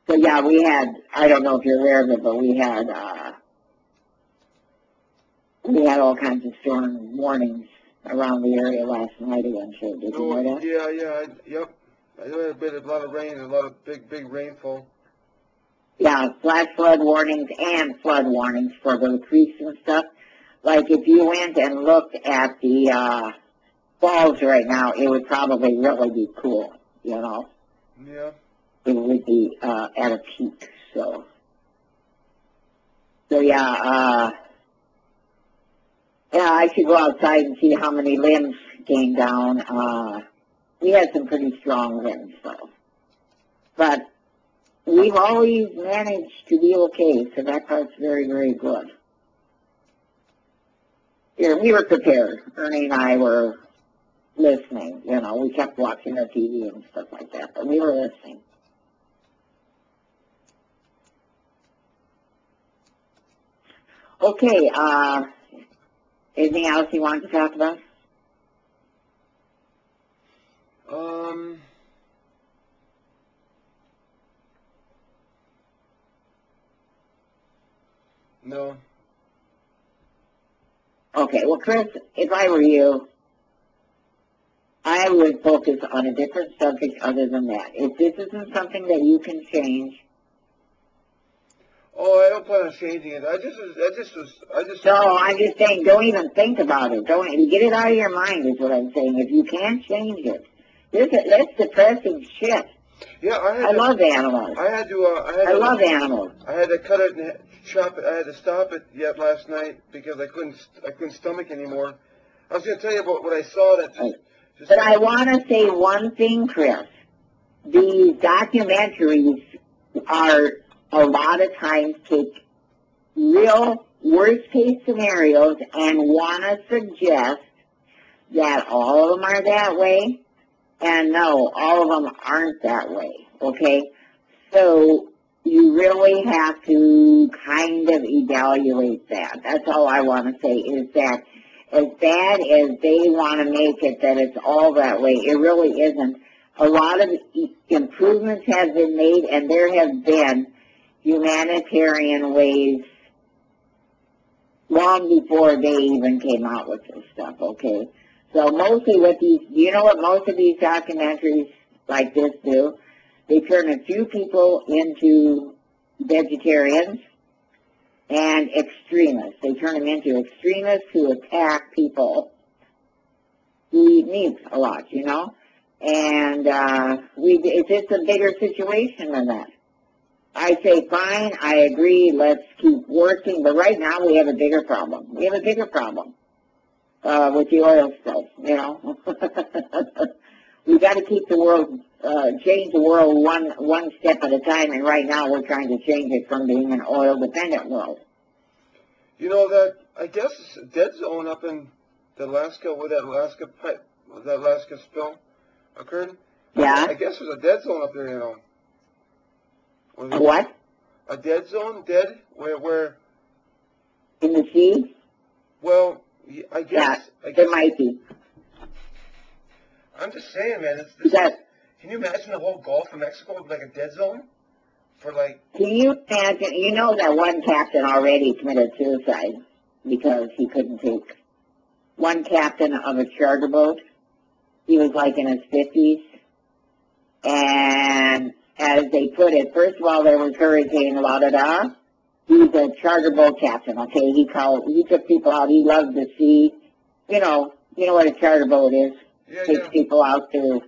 Speaker 3: So yeah, we had, I don't know if you're aware of it, but we had all kinds of storm warnings around the area last night again, so did you know that?
Speaker 1: Yep. I know a lot of rain, a lot of big rainfall.
Speaker 3: Yeah, flash flood warnings and flood warnings for the creeks and stuff. Like if you went and looked at the falls right now, it would probably really be cool,
Speaker 1: Yeah.
Speaker 3: It would be at a peak, so yeah, I should go outside and see how many limbs came down. We had some pretty strong winds, though. But we've always managed to be okay, so that part's very, very good. Yeah, we were prepared. Ernie and I were listening, we kept watching our TV and stuff like that, but we were listening. Okay, anything else you wanted to talk about?
Speaker 1: No.
Speaker 3: Okay, well, Chris, if I were you, I would focus on a different subject other than that. If this isn't something that you can change,
Speaker 1: Oh, I don't plan on changing it. I just.
Speaker 11: No, I'm just saying, don't even think about it. Don't get it out of your mind. Is what I'm saying. If you can't change it, that's depressing shit.
Speaker 1: Yeah,
Speaker 11: I love animals. I love animals.
Speaker 1: I had to cut it and chop it. I had to stop it yet last night because I couldn't stomach anymore. I was going to tell you about what I saw that.
Speaker 11: But I want to say one thing, Chris. These documentaries are a lot of times take real worst-case scenarios and want to suggest that all of them are that way. And no, all of them aren't that way, okay? So you really have to kind of evaluate that. That's all I want to say is that as bad as they want to make it that it's all that way, it really isn't. A lot of improvements have been made, and there have been humanitarian ways long before they even came out with this stuff, okay? So mostly what you know what most of these documentaries like this do? They turn a few people into vegetarians and extremists. They turn them into extremists who attack people who eat meat a lot, you know? And it's just a bigger situation than that. I say, fine, I agree, let's keep working, but right now we have a bigger problem. We have a bigger problem with the oil spill, you know. We've got to keep the world, change the world one step at a time, and right now we're trying to change it from being an oil-dependent world.
Speaker 1: You know that, I guess it's a dead zone up in Alaska where that Alaska spill occurred?
Speaker 11: Yeah.
Speaker 1: I guess there's a dead zone up there, you know.
Speaker 11: A what?
Speaker 1: A dead zone? Dead? Where?
Speaker 11: In the sea?
Speaker 1: Well, I guess.
Speaker 11: Yeah, there might be.
Speaker 1: I'm just saying, man. Can you imagine the whole Gulf of Mexico with like a dead zone?
Speaker 11: Can you imagine? You know that one captain already committed suicide because he couldn't take. One captain of a charter boat. He was like in his 50s. And as they put it, first of all, there was Hurricane La-Da-Da. He's a charter boat captain, okay? He took people out. He loved the sea. You know what a charter boat is.
Speaker 1: Yeah,
Speaker 11: Takes people out to.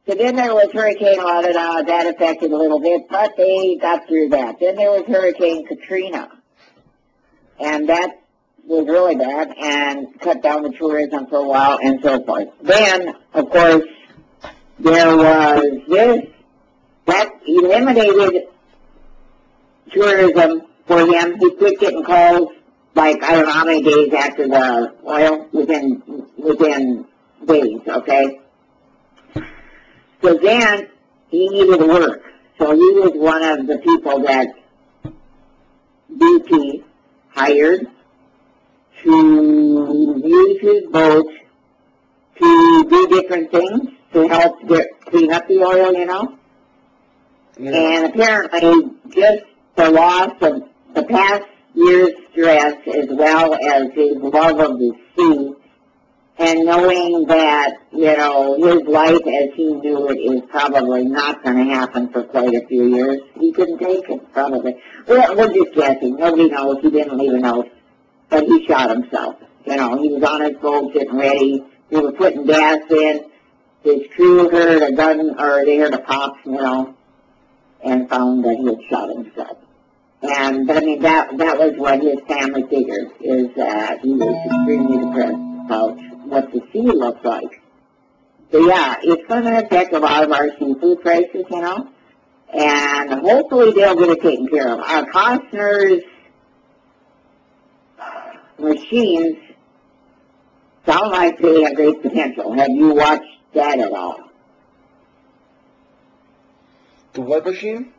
Speaker 11: So then there was Hurricane La-Da-Da. That affected a little bit, but they got through that. Then there was Hurricane Katrina. And that was really bad and cut down the tourism for a while and so forth. Then, of course, there was this. That eliminated tourism for him. He quit getting calls, like, I don't know how many days after the oil, within days, okay? So then, he needed work. So he was one of the people that BP hired to use his boat to do different things to help clean up the oil, you know? Yeah. And apparently, just the loss of the past year's stress, as well as his love of the sea, and knowing that, you know, his life as he knew it is probably not going to happen for quite a few years. He couldn't take it, probably. We're just guessing. Nobody knows. He didn't leave a note. But he shot himself. You know, he was on his boat getting ready. They were putting gas in. His crew heard a gun, or they heard a pop, you know, and found that he had shot himself. And, but I mean, that was what his family figured, is that he was extremely depressed about what the sea looks like. So yeah, it's going to affect a lot of our seafood prices, you know, and hopefully they'll get it taken care of. Our Costner's machines sound like they have great potential. Have you watched that at all?
Speaker 1: The what machine?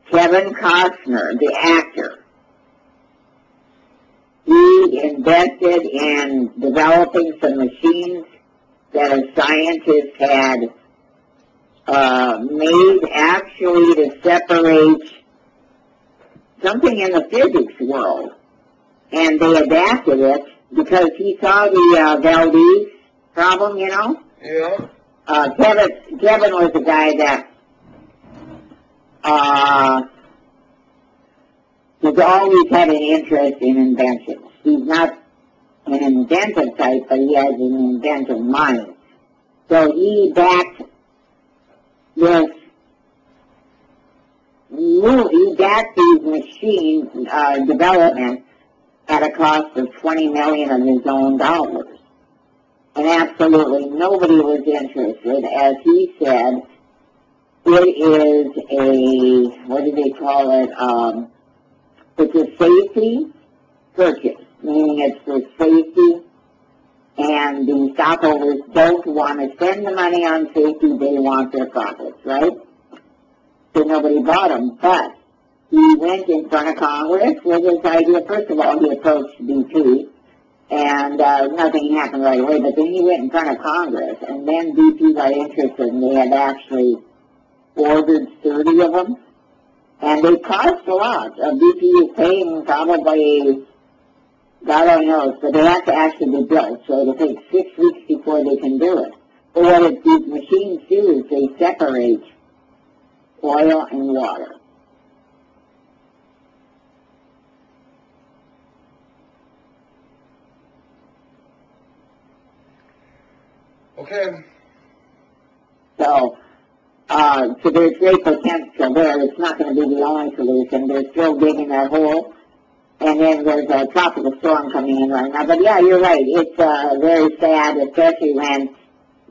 Speaker 11: Kevin Costner, the actor. He invested in developing some machines that a scientist had made actually to separate something in the physics world. And they adapted it because he saw the Valdez problem, you know?
Speaker 1: Yeah.
Speaker 11: Kevin was the guy that He's always had an interest in inventions. He's not an inventive type, but he has an inventive mind. So he backed this movie, backed these machine development at a cost of $20 million of his own dollars. And absolutely nobody was interested. As he said, it is a, what do they call it, it's a safety purchase, meaning it's for safety, and the stockholders don't want to spend the money on safety, they want their profits, right? So nobody bought them, but he went in front of Congress with his idea. First of all, he approached BP, and nothing happened right away, but then he went in front of Congress, and then BP got interested, and they had actually ordered 30 of them, and they cost a lot. BP is paying probably, God only knows, but they have to actually be built, so it'll take 6 weeks before they can do it. But what these machines do is they separate oil and water.
Speaker 1: Okay.
Speaker 11: So there's great potential there. It's not going to be the only solution. They're still digging that hole. And then there's a tropical storm coming in right now. But yeah, you're right. It's very sad, especially when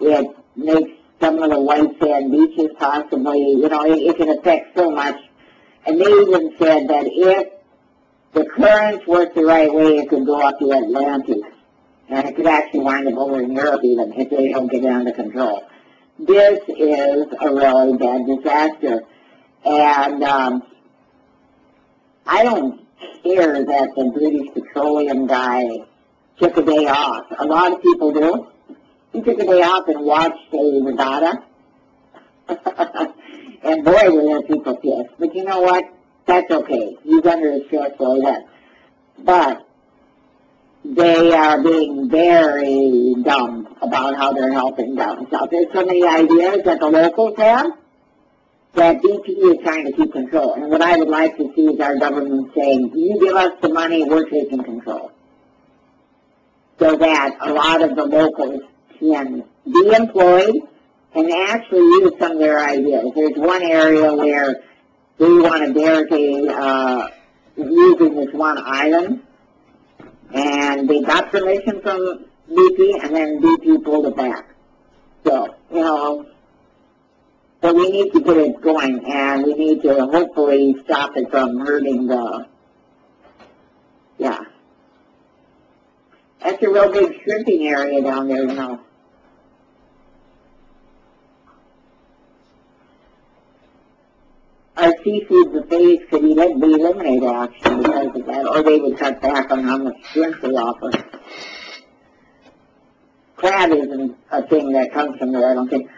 Speaker 11: it makes some of the white sand beaches possibly, you know, it can affect so much. And they even said that if the currents work the right way, it could go up the Atlantic. And it could actually wind up over in Europe even if they don't get it under control. This is a really bad disaster. And I don't care that the British Petroleum guy took a day off. A lot of people do. He took a day off and watched a regatta. And boy, were there people pissed. But you know what? That's okay. He's under a stress like that. But they are being very dumb about how they're helping down south. There's so many ideas that the locals have that BP is trying to keep control. And what I would like to see is our government saying, you give us the money, we're taking control. So that a lot of the locals can be employed and actually use some of their ideas. There's one area where they want to barricade using this one island, and they got permission from BP, and then BP pulled it back. So, you know, so we need to get it going, and we need to hopefully stop it from hurting the, yeah. That's a real big shrimping area down there, you know. Our seafood buffets could be eliminated, actually, because of that, or they would cut back on how much shrimp they offer. Crab isn't a thing that comes from there, I don't think.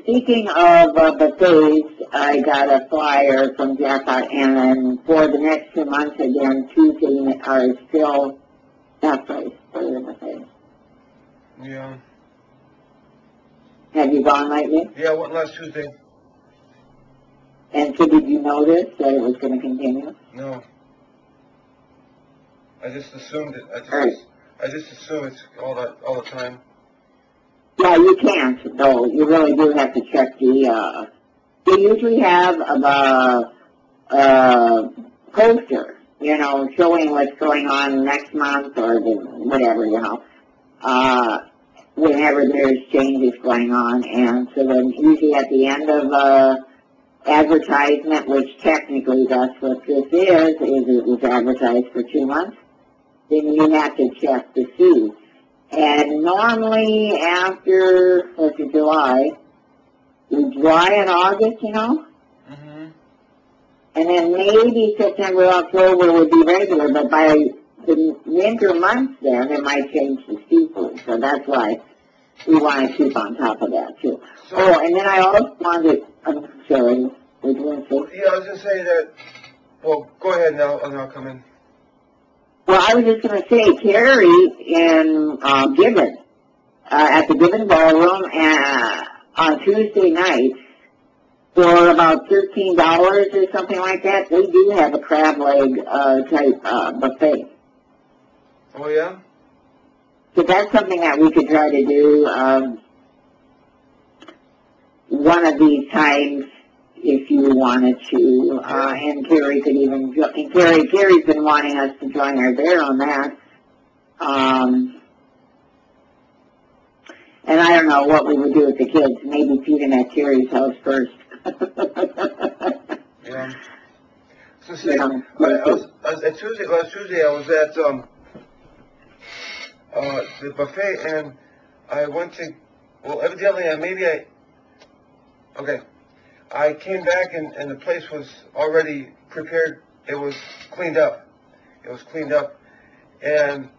Speaker 11: Speaking of buffets, I got a flyer from Jackpot, and for the next 2 months, again, Tuesday are still that place for the buffet.
Speaker 1: Yeah.
Speaker 11: Have you gone lately?
Speaker 1: Yeah, I went last Tuesday.
Speaker 11: And so did you notice that it was going to continue?
Speaker 1: No. I just assumed it. I just assume it's all the time.
Speaker 11: Yeah, you can't, though. You really do have to check the, they usually have a poster, you know, showing what's going on next month or whatever, you know, whenever there's changes going on. And so then usually at the end of advertisement, which technically that's what this is it was advertised for 2 months, then you have to check to see. And normally after, July, July and August, you know?
Speaker 1: Mm-hmm.
Speaker 11: And then maybe September, October would be regular, but by the winter months then, it might change the seafood. So that's why we want to keep on top of that, too. Oh, and then I also wanted, I'm sorry, was you going to say?
Speaker 1: Yeah, I was going to say that, well, go ahead now, and I'll come in.
Speaker 11: Well, I was just going to say, Terry in Gibbon, at the Gibbon Ballroom on Tuesday nights, for about $13 or something like that, they do have a crab leg type buffet.
Speaker 1: Oh, yeah?
Speaker 11: So that's something that we could try to do one of these times if you wanted to. And Carrie could even, and Carrie's been wanting us to join her there on that. And I don't know what we would do with the kids. Maybe feed them at Carrie's house first.
Speaker 1: Yeah. So say, last Tuesday I was at the buffet, and I went to, well, evidently, I came back and the place was already prepared. It was cleaned up. And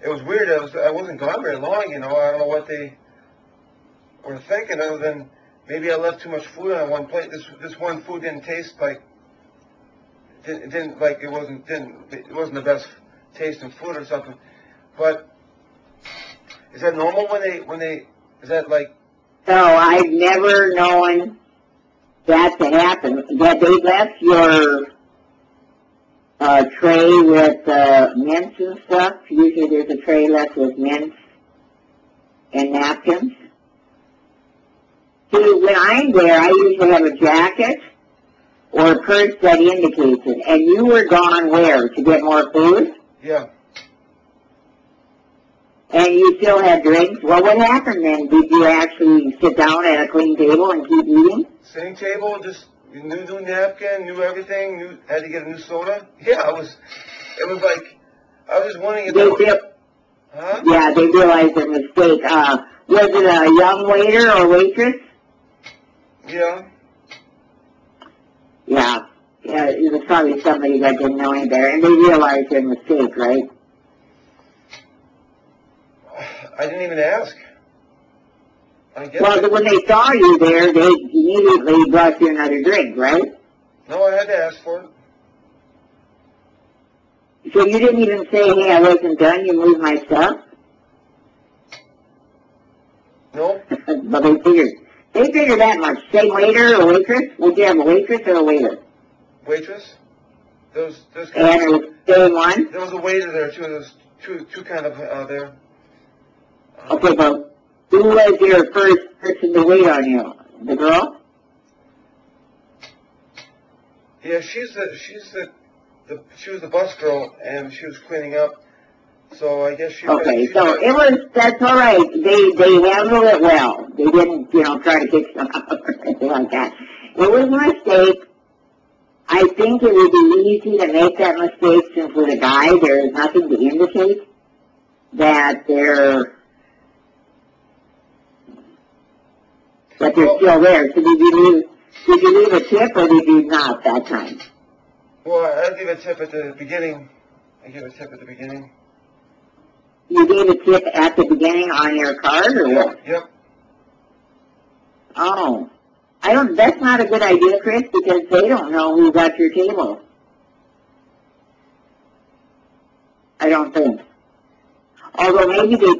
Speaker 1: it was weird. I wasn't gone very long, you know. I don't know what they were thinking, other than maybe I left too much food on one plate. This one food didn't taste like, it wasn't the best tasting food or something. But is that normal is that like?
Speaker 11: No, I've never known that to happen. That they left your tray with mints and stuff. Usually there's a tray left with mints and napkins. See, when I'm there, I usually have a jacket or a purse that indicates it. And you were gone where? To get more food?
Speaker 1: Yeah.
Speaker 11: And you still had drinks? Well, what happened then? Did you actually sit down at a clean table and keep eating?
Speaker 1: Same table, just new napkin, new everything, had to get a new soda. Yeah, it was like, I was just wondering if huh?
Speaker 11: Yeah, they realized their mistake. Was it a young waiter or waitress?
Speaker 1: Yeah.
Speaker 11: Yeah, it was probably somebody that didn't know any better, and they realized their mistake, right?
Speaker 1: I didn't even ask. I guess.
Speaker 11: Well, when they saw you there, they immediately brought you another drink, right?
Speaker 1: No, I had to ask for it.
Speaker 11: So you didn't even say, hey, I wasn't done, you moved my stuff?
Speaker 1: No.
Speaker 11: But they figured that much. Same waiter or waitress? Would you have a waitress or a waiter?
Speaker 1: Waitress?
Speaker 11: And it was the same one?
Speaker 1: There was a waiter there, too. There was two kind of there.
Speaker 11: Okay, but who was your first person to wait on you? The girl?
Speaker 1: Yeah, she was the bus girl, and she was cleaning up. So I guess she.
Speaker 11: Okay, that's all right. They handled it well. They didn't, try to kick them out or anything like that. It was a mistake. I think it would be easy to make that mistake since with a guy there is nothing to indicate that they're still there. So did you leave a tip or did you not that time?
Speaker 1: Well, I gave a tip at the beginning.
Speaker 11: You gave a tip at the beginning on your card or what?
Speaker 1: Yep.
Speaker 11: Oh. That's not a good idea, Chris, because they don't know who's at your table. I don't think. Although maybe they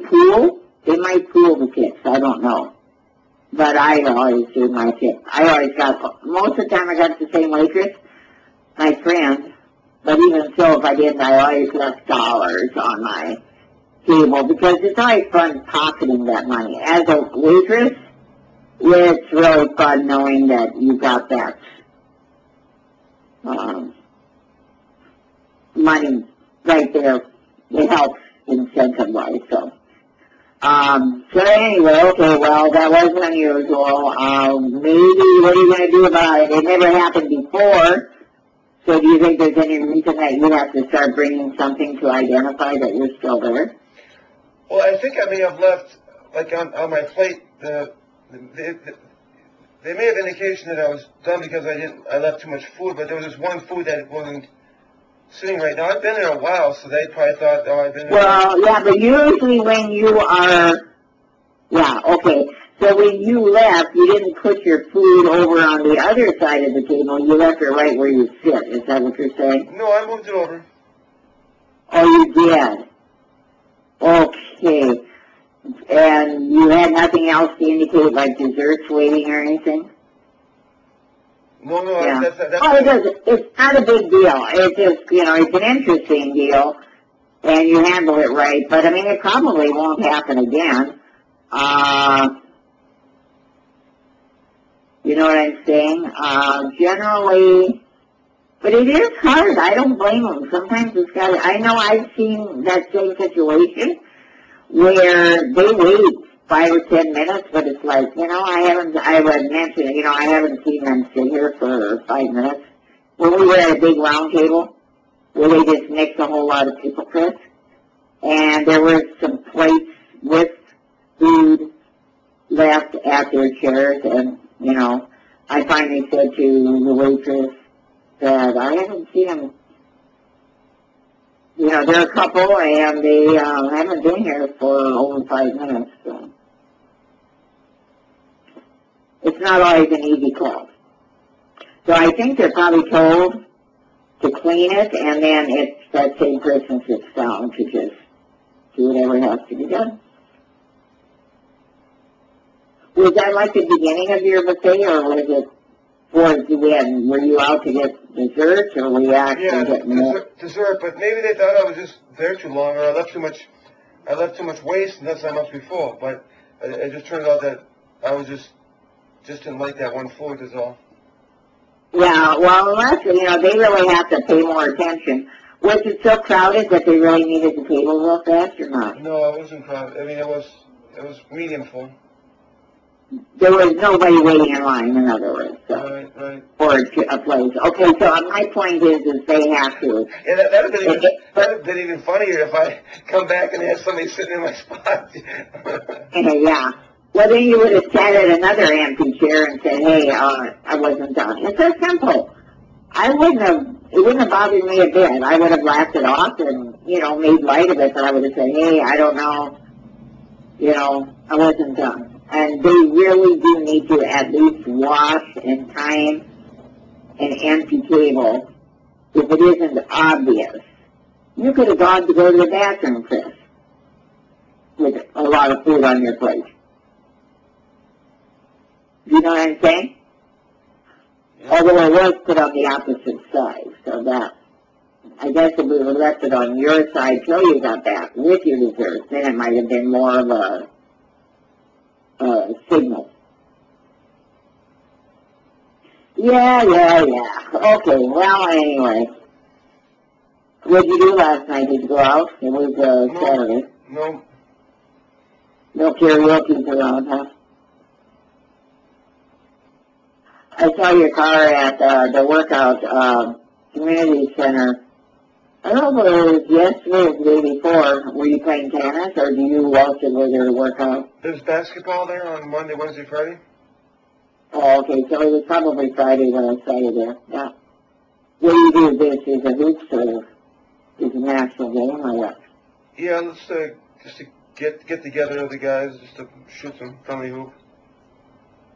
Speaker 11: might pool the tips, I don't know. But I always do my tip. Most of the time I got the same waitress, my friend, but even so, if I didn't, I always left dollars on my table, because it's always fun pocketing that money. As a waitress, it's really fun knowing that you got that money right there. It helps incentive-wise, so. So anyway, okay, well, that wasn't unusual. Maybe, what are you going to do about it? It never happened before, so do you think there's any reason that you have to start bringing something to identify that you're still there?
Speaker 1: Well, I think I may have left, like on my plate, they may have indication that I was done because I left too much food, but there was this one food that wasn't sitting right now. I've been there a while, so they probably thought, oh, I've been there.
Speaker 11: Well, yeah, but usually when you are, yeah, okay. So when you left, you didn't put your food over on the other side of the table. You left it right where you sit. Is that what you're saying?
Speaker 1: No, I moved it over.
Speaker 11: Oh, you did? Okay. And you had nothing else to indicate, like desserts waiting or anything?
Speaker 1: No,
Speaker 11: Yeah.
Speaker 1: that's
Speaker 11: Oh, it's not a big deal. It's just, it's an interesting deal, and you handle it right. But, I mean, it probably won't happen again. You know what I'm saying? Generally, but it is hard. I don't blame them. Sometimes it's got I know I've seen that same situation where they wait 5 or 10 minutes, but it's like, I would mention, I haven't seen them sit here for 5 minutes. When we were at a big round table, where they just mixed a whole lot of people, Chris, and there were some plates with food left at their chairs, and, I finally said to the waitress that I haven't seen them. They're a couple, and they haven't been here for over 5 minutes, so. It's not always an easy call. So I think they're probably told to clean it, and then it's that same person sits down to just do whatever has to be done. Was that like the beginning of your buffet, or was it towards the end? Were you out to get dessert, or were you actually getting more?
Speaker 1: Dessert, but maybe they thought I was just there too long, or I left too much waste, and that's I must be full. But it just turned out that I was just didn't like that one food is all.
Speaker 11: Yeah, well, unless, they really have to pay more attention. Was it so crowded that they really needed the table real fast, or not?
Speaker 1: No, it wasn't crowded. I mean, it was medium full.
Speaker 11: There was nobody waiting in line, in other words, so,
Speaker 1: Right.
Speaker 11: for a place. Okay, so my point is they have to.
Speaker 1: Yeah, that'd have been even funnier if I come back and had somebody sitting in my spot.
Speaker 11: Yeah. Well, then you would have sat at another empty chair and said, hey, I wasn't done. It's so simple. It wouldn't have bothered me a bit. I would have laughed it off and, made light of it, but I would have said, hey, I don't know, I wasn't done. And they really do need to at least wash and time an empty table if it isn't obvious. You could have gone to go to the bathroom, Chris, with a lot of food on your plate. You know what I'm saying? Yeah. Although it was put on the opposite side, so that, I guess if we were left it on your side till you got back with your dessert, then it might have been more of a signal. Yeah. Okay, well, anyway. What did you do last night? Did you go out? It was Saturday.
Speaker 1: No.
Speaker 11: No karaoke around, huh? I saw your car at the workout community center. I don't know if it was yesterday or the day before. Were you playing tennis, or do you also go there to work out?
Speaker 1: There's basketball there on Monday, Wednesday, Friday.
Speaker 11: Oh, okay, so it was probably Friday when I saw you there. Yeah. What do you do? This is a hoops, or is a national game, or what?
Speaker 1: Yeah, let's just to get together with the guys, just to shoot some friendly hoop.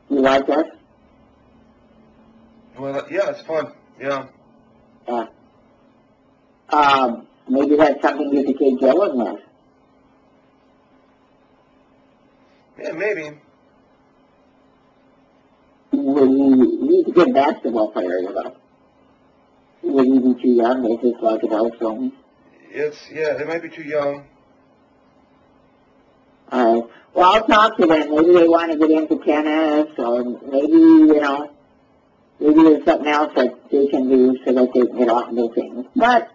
Speaker 11: You like that?
Speaker 1: Well, yeah, it's fun. Yeah.
Speaker 11: Yeah. Maybe that's something you could take Dylan with.
Speaker 1: Yeah, maybe.
Speaker 11: He's a good basketball player, Would he be too young? Is this like adult film?
Speaker 1: They might be too young.
Speaker 11: All right. Well, I'll talk to them. Maybe they want to get into tennis, or maybe, maybe there's something else that they can do so that they can get out and do things. But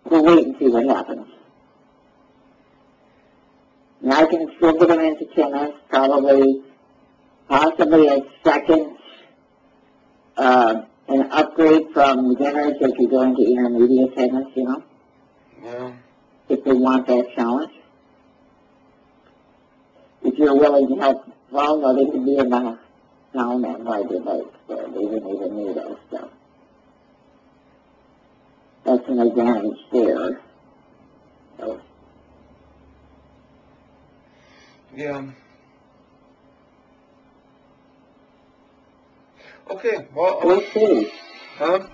Speaker 11: we'll wait and see what happens. And I can still get them into tennis, possibly a second, an upgrade from beginners if you go into intermediate tennis,
Speaker 1: Yeah.
Speaker 11: if they want that challenge. If you're willing to help, well, no, they can be in the town and ride their bikes, so they wouldn't even need us, so. That's an advantage there. So.
Speaker 1: Yeah. Okay, well...
Speaker 11: We'll see.
Speaker 1: Huh?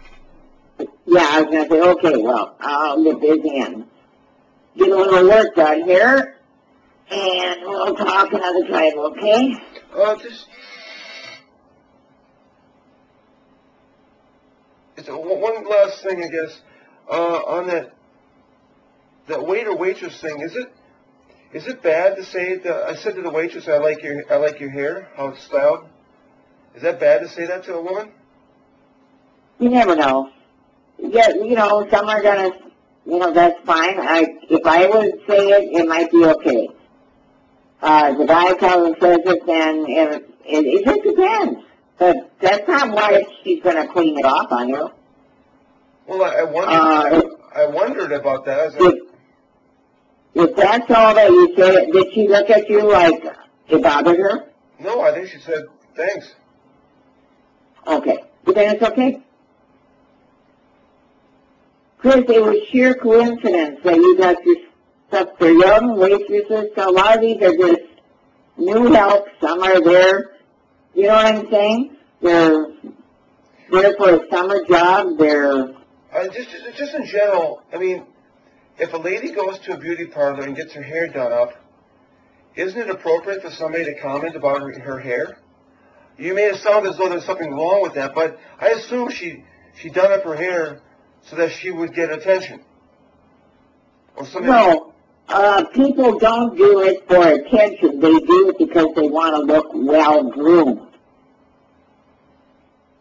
Speaker 11: Yeah, I was going to say, okay, well, I'll get busy and get a little work done here, and we'll talk another time, okay?
Speaker 1: one last thing, I guess, on that waiter waitress thing. Is it bad to say that I said to the waitress, I like your hair, how it's styled? Is that bad to say that to a woman?
Speaker 11: You never know. Yeah, some are gonna, that's fine. If I would say it, it might be okay. The guy comes and says it, then it just depends. But that's not why she's gonna clean it off on you.
Speaker 1: Well, I wondered about that. I was like,
Speaker 11: if that's all that you say, did she look at you like it bothered her?
Speaker 1: No, I think she said thanks.
Speaker 11: Okay, but then it's okay. Chris, it was sheer coincidence that you got your stuff for young waitresses. So a lot of these are just new help. Some are there. You know what I'm saying? They're there for a summer job. They're
Speaker 1: just in general. I mean, if a lady goes to a beauty parlor and gets her hair done up, isn't it appropriate for somebody to comment about her hair? You may have sounded as though there's something wrong with that, but I assume she done up her hair so that she would get attention. Or something.
Speaker 11: No, people don't do it for attention. They do it because they want to look well-groomed.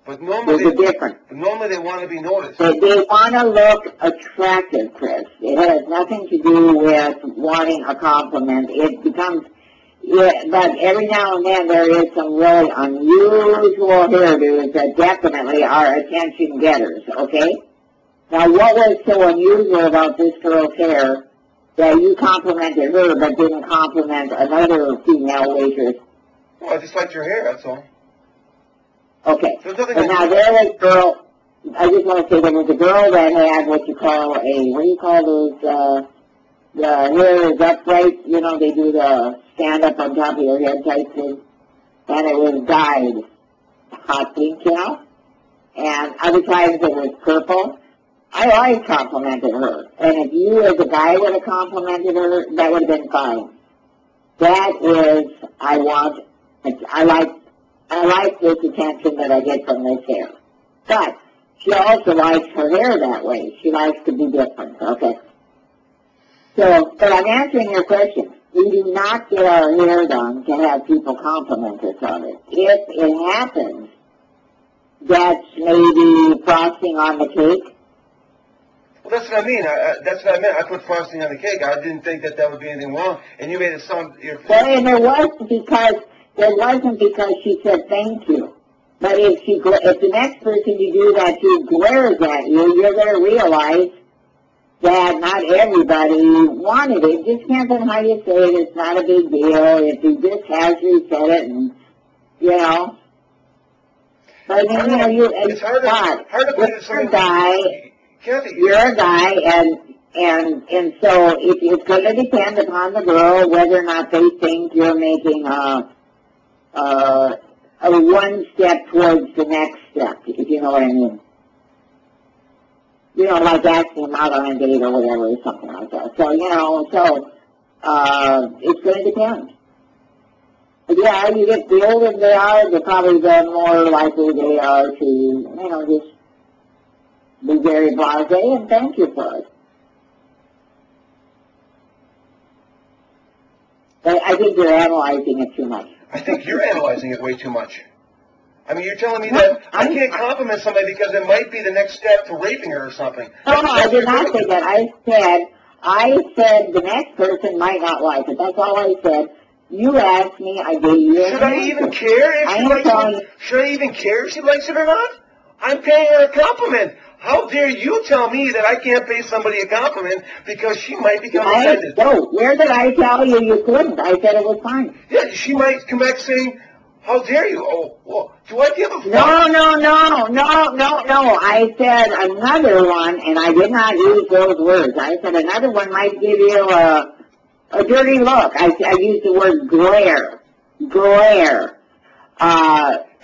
Speaker 1: But normally,
Speaker 11: there's a difference.
Speaker 1: Normally they want to be noticed.
Speaker 11: They want to look attractive, Chris. It has nothing to do with wanting a compliment. It becomes, but every now and then there is some really unusual hairdos that definitely are attention getters, okay? Now, what was so unusual about this girl's hair that you complimented her but didn't compliment another female waitress?
Speaker 1: Well, I just liked your hair, that's all.
Speaker 11: Okay. But now there was a girl, I just want to say there was a girl that had what you call those, the hair is upright, they do the stand up on top of your head type thing, and it was dyed hot pink, and other times it was purple. I always complimented her, and if you as a guy would have complimented her, that would have been fine. That is, I like this attention that I get from this hair. But she also likes her hair that way. She likes to be different, okay? So, but I'm answering your question. We do not get our hair done to have people compliment us on it. If it happens, that's maybe frosting on the cake.
Speaker 1: Well, that's what I mean. That's what I meant. I put frosting on the cake. I didn't think that would be anything wrong. And you made it sound...
Speaker 11: Well, and it wasn't because she said thank you. But if the next person you do that to glares at you, you're going to realize that not everybody wanted it. It just depends on how you say it. It's not a big deal. If you just casually said it and, But,
Speaker 1: it's hard to put it
Speaker 11: you're a guy.
Speaker 1: Kathy,
Speaker 11: you're a guy, and so it's going to depend upon the girl whether or not they think you're making a one step towards the next step, if you know what I mean. Like asking them out on a date or whatever, or something like that. So, it's going to depend. But yeah, the older they are, the more likely they are to, just be very blasé and thank you for it. But I think you're analyzing it too much.
Speaker 1: I think you're analyzing it way too much. I mean, you're telling me that I can't compliment somebody because it might be the next step to raping her or something.
Speaker 11: No, I did not say that. I said the next person might not like it. That's all I said. You asked me, I gave you an answer.
Speaker 1: Should I even care if she likes it? Should I even care if she likes it or not? I'm paying her a compliment. How dare you tell me that I can't pay somebody a compliment because she might become offended?
Speaker 11: No, where did I tell you you couldn't? I said it was fine.
Speaker 1: Yeah, she might come back saying, how dare you? Oh, well, do I give a fuck?
Speaker 11: No. I said another one, and I did not use those words. I said another one might give you a dirty look. I used the word glare. Glare.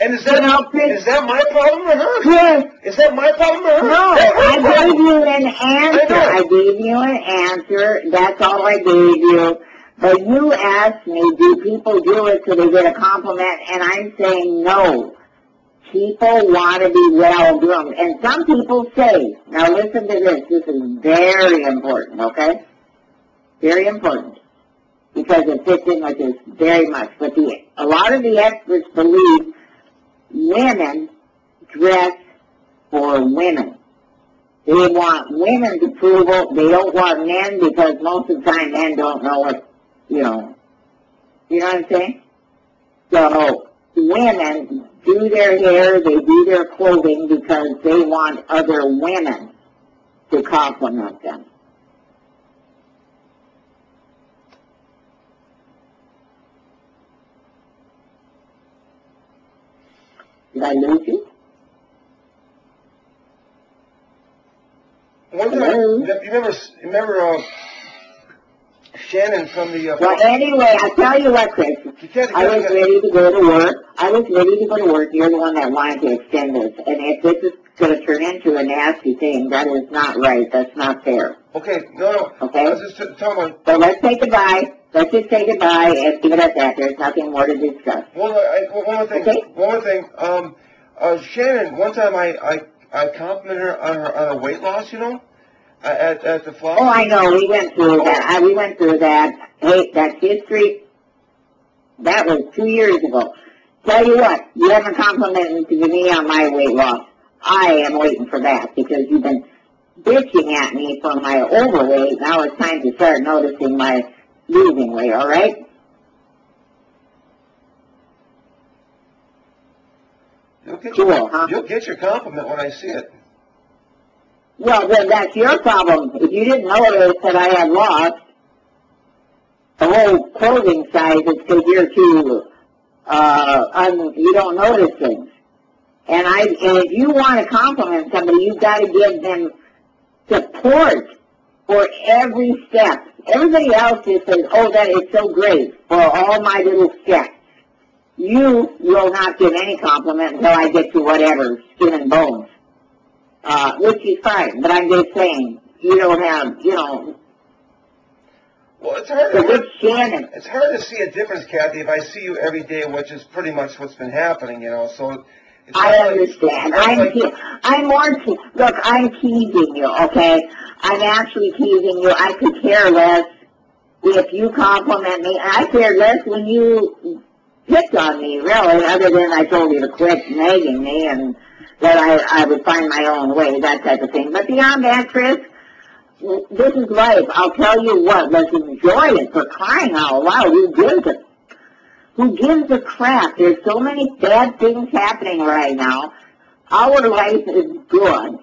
Speaker 1: And is that my problem or hers?
Speaker 11: Yes.
Speaker 1: Is that my problem or hers?
Speaker 11: No, I gave you an answer. I gave you an answer. That's all I gave you. But you asked me, do people do it so they get a compliment? And I'm saying no. people want to be well-groomed. And some people say, now listen to this is very important, okay? Very important. Because it fits in with this very much. But a lot of the experts believe women dress for women. They want women's approval. They don't want men because most of the time men don't know what, you know what I'm saying? So women do their hair, they do their clothing because they want other women to compliment them. Did I lose you?
Speaker 1: One time, you remember Shannon from the...
Speaker 11: Well, anyway, I tell you what, Chris. I was ready to go to work. You're the one that wanted to extend this. And if this is going to turn into a nasty thing, that is not right. That's not fair.
Speaker 1: Okay, no.
Speaker 11: Okay?
Speaker 1: I was just talking about...
Speaker 11: So let's say goodbye. Let's just say goodbye and leave it at that. There's nothing more to discuss.
Speaker 1: One more thing.
Speaker 11: Okay?
Speaker 1: One more thing. Shannon, one time I complimented her on her weight loss, you know, at the flower.
Speaker 11: Oh, I know. We went through that. Hey, that's history. That was 2 years ago. Tell you what, you haven't complimented me on my weight loss. I am waiting for that because you've been bitching at me for my overweight. Now it's time to start noticing my losing weight, all right?
Speaker 1: You'll get your compliment when I see it.
Speaker 11: Well, then that's your problem. If you didn't notice that I had lost the whole clothing size, it's because you're too, you don't notice things. And if you want to compliment somebody, you've got to give them support for every step. Everybody else just says, oh, that is so great for all my little steps. You will not give any compliment until I get to whatever, skin and bones. Which is fine, but I'm just saying, you don't have,
Speaker 1: Well, it's hard.
Speaker 11: So with Shannon.
Speaker 1: It's hard to see a difference, Kathy, if I see you every day, which is pretty much what's been happening, So it's
Speaker 11: I understand. Look, I'm teasing you, okay? I'm actually teasing you. I could care less if you compliment me. I cared less when you picked on me, really, other than I told you to quit nagging me and that I would find my own way, that type of thing. But beyond that, Chris, this is life. I'll tell you what, let's enjoy it for crying out loud. Who gives a crap? There's so many bad things happening right now. Our life is good.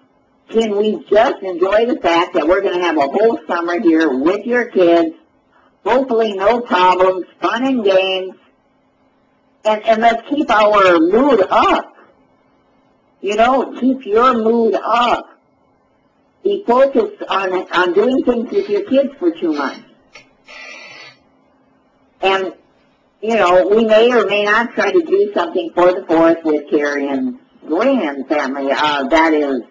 Speaker 11: Can we just enjoy the fact that we're going to have a whole summer here with your kids, hopefully no problems, fun and games, and let's keep our mood up. Keep your mood up. Be focused on doing things with your kids for 2 months. And, we may or may not try to do something for the 4th with Carrie and Dwayne and family. That is,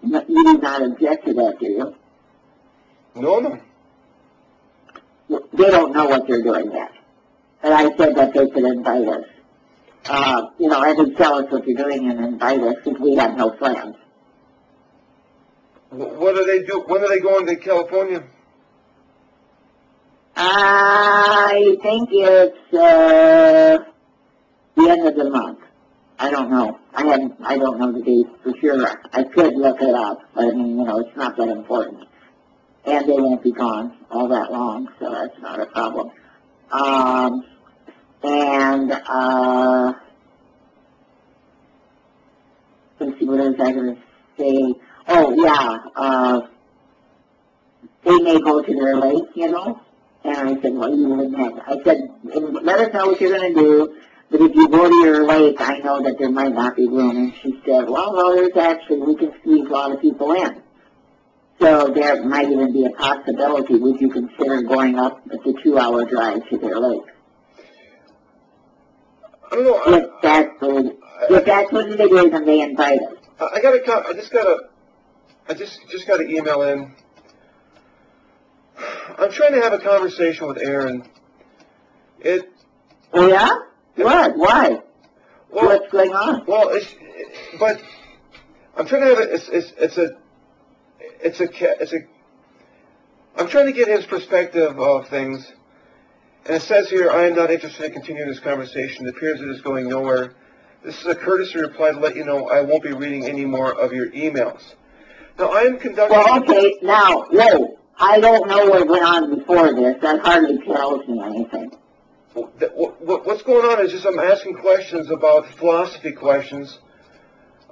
Speaker 11: you do not object to that, do you?
Speaker 1: No.
Speaker 11: They don't know what they're doing yet. But I said that they could invite us. And then tell us what you're doing and invite us because we have no plans.
Speaker 1: What do they do? When are they going to California?
Speaker 11: I think it's the end of the month. I don't know. I don't know the date for sure. I could look it up, but it's not that important. And they won't be gone all that long, so that's not a problem. Let's see, what was I going to say? Oh, yeah, they may go to their lake, And I said, well, you wouldn't have. I said, let us know what you're going to do, but if you go to your lake, I know that there might not be room. And she said, well, there's actually, we can squeeze a lot of people in. So there might even be a possibility. Would you consider going up the 2-hour drive to their lake?
Speaker 1: I don't know.
Speaker 11: If that's what it is, and they invite us.
Speaker 1: I just got an email in. I'm trying to have a conversation with Aaron.
Speaker 11: Oh yeah? What? Why? what's going on.
Speaker 1: Well, but I'm trying to have I'm trying to get his perspective of things. And it says here, I am not interested in continuing this conversation. It appears it is going nowhere. This is a courtesy reply to let you know I won't be reading any more of your emails. Now, I am conducting...
Speaker 11: Well, okay, now, whoa, I don't know what went on before this. That hardly tells me anything.
Speaker 1: What's going on is just I'm asking questions about philosophy questions,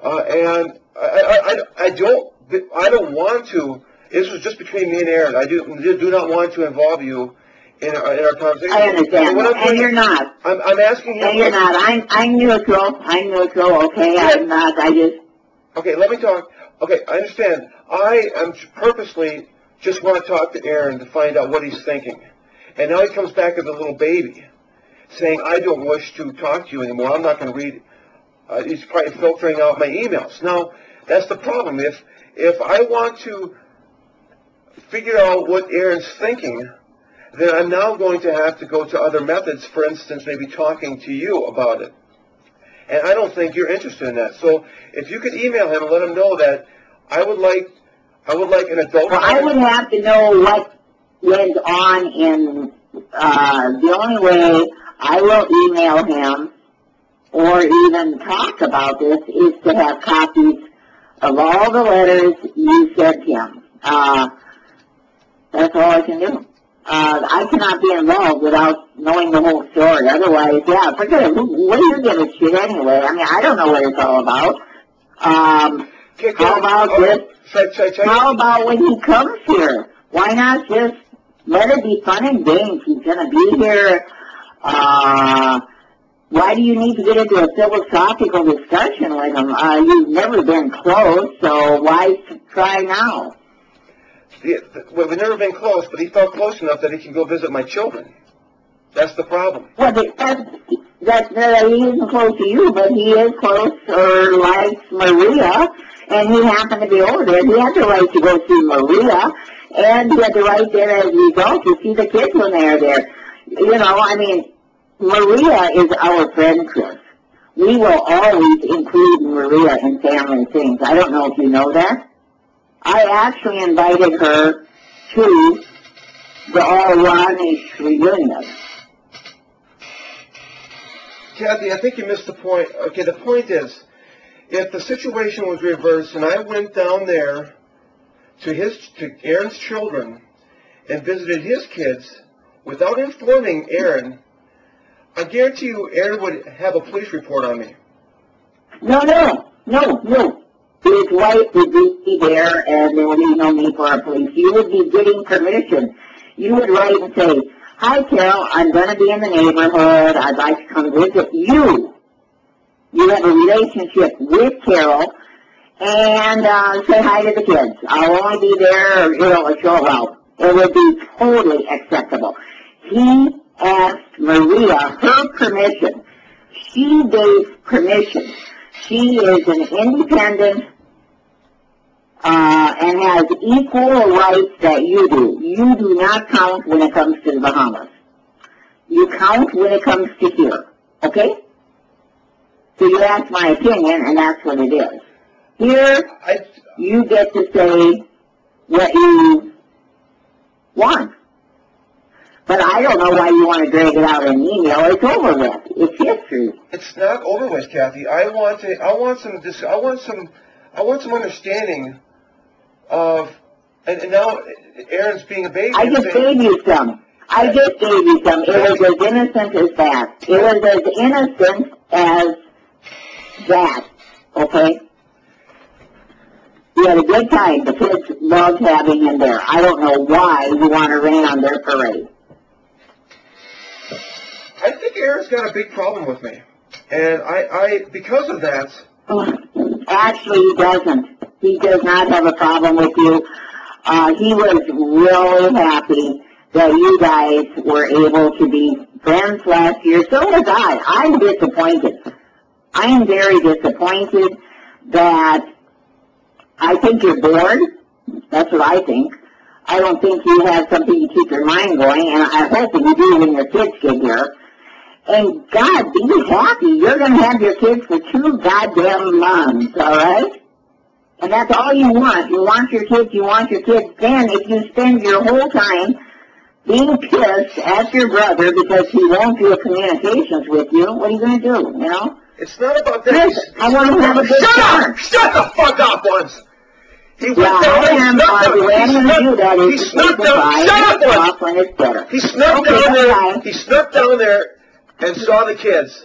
Speaker 1: and I don't want to. This was just between me and Aaron. I do not want to involve you in our conversation.
Speaker 11: I understand, and you're not.
Speaker 1: I'm asking you.
Speaker 11: And you're not. I'm neutral. I'm neutral. Okay, I'm not. I just.
Speaker 1: Okay, let me talk. Okay, I understand. I am purposely just want to talk to Aaron to find out what he's thinking, and now he comes back as a little baby, saying I don't wish to talk to you anymore. I'm not going to read. He's probably filtering out my emails. Now, that's the problem. If I want to figure out what Aaron's thinking, then I'm now going to have to go to other methods, for instance, maybe talking to you about it. And I don't think you're interested in that. So if you could email him and let him know that I would like an adult...
Speaker 11: Well, I would have to know what went on in... the only way I will email him or even talk about this is to have copies of all the letters you sent him. That's all I can do. I cannot be involved without knowing the whole story. Otherwise, yeah, forget it. What do you give a shit anyway? I mean, I don't know what it's all about. How about this? How about when he comes here? Why not just let it be fun and games? He's going to be here. Why do you need to get into a philosophical discussion with him? You've never been close, so why try now?
Speaker 1: Well, we've never been close, but he felt close enough that he can go visit my children. That's the problem.
Speaker 11: Well, he isn't close to you, but he is close or likes Maria, and he happened to be over there. He had the right to go see Maria, and he had the right there as a result to see the kids when they're there. You know, I mean, Maria is our friend, Chris. We will always include Maria in family things. I don't know if you know that. I actually invited her to the All-Ronish reunion.
Speaker 1: Kathy, I think you missed the point. Okay, the point is, if the situation was reversed and I went down there to Aaron's children and visited his kids without informing Aaron, I guarantee you Aaron would have a police report on me.
Speaker 11: No. His wife would be there, and there would be no need for a police. You would be getting permission. You would write and say, "Hi, Carol, I'm going to be in the neighborhood. I'd like to come visit you." You have a relationship with Carol, and say hi to the kids. I'll only be there, a short while. It would be totally acceptable. He asked Maria her permission. She gave permission. She is an independent and has equal rights that you do. You do not count when it comes to the Bahamas. You count when it comes to here. Okay? So you asked my opinion, and that's what it is. Here, you get to say what you want. But I don't know why you want to drag it out in an email. It's over with. It's history.
Speaker 1: It's not over with, Kathy. I want some understanding of, and now Aaron's being a baby.
Speaker 11: I just gave you some. It was as innocent as that. It was as innocent as that. Okay? You had a good time. The kids loved having him there. I don't know why you want to rain on their parade.
Speaker 1: I think Aaron's got a big problem with me. And I because of that...
Speaker 11: Actually, he doesn't. He does not have a problem with you. He was really happy that you guys were able to be friends last year. So was I. I'm disappointed. I am very disappointed that I think you're bored. That's what I think. I don't think you have something to keep your mind going, and I hope you do when your kids get here. And God, be happy. You're going to have your kids for 2 goddamn months, all right? And that's all you want. You want your kids, you want your kids. Then if you spend your whole time being pissed at your brother because he won't do communications with you, what are you going to do, you know?
Speaker 1: It's not about that.
Speaker 11: Chris, I want to have a good time.
Speaker 1: Shut the fuck up once! He went
Speaker 11: Yeah,
Speaker 1: down,
Speaker 11: I am, the way I'm going to do that
Speaker 1: he
Speaker 11: is to
Speaker 1: snuck
Speaker 11: take
Speaker 1: down,
Speaker 11: the
Speaker 1: shut up once!
Speaker 11: off when it's better.
Speaker 1: He snuck
Speaker 11: Okay,
Speaker 1: down there,
Speaker 11: bye-bye.
Speaker 1: he snuck down there and saw the kids.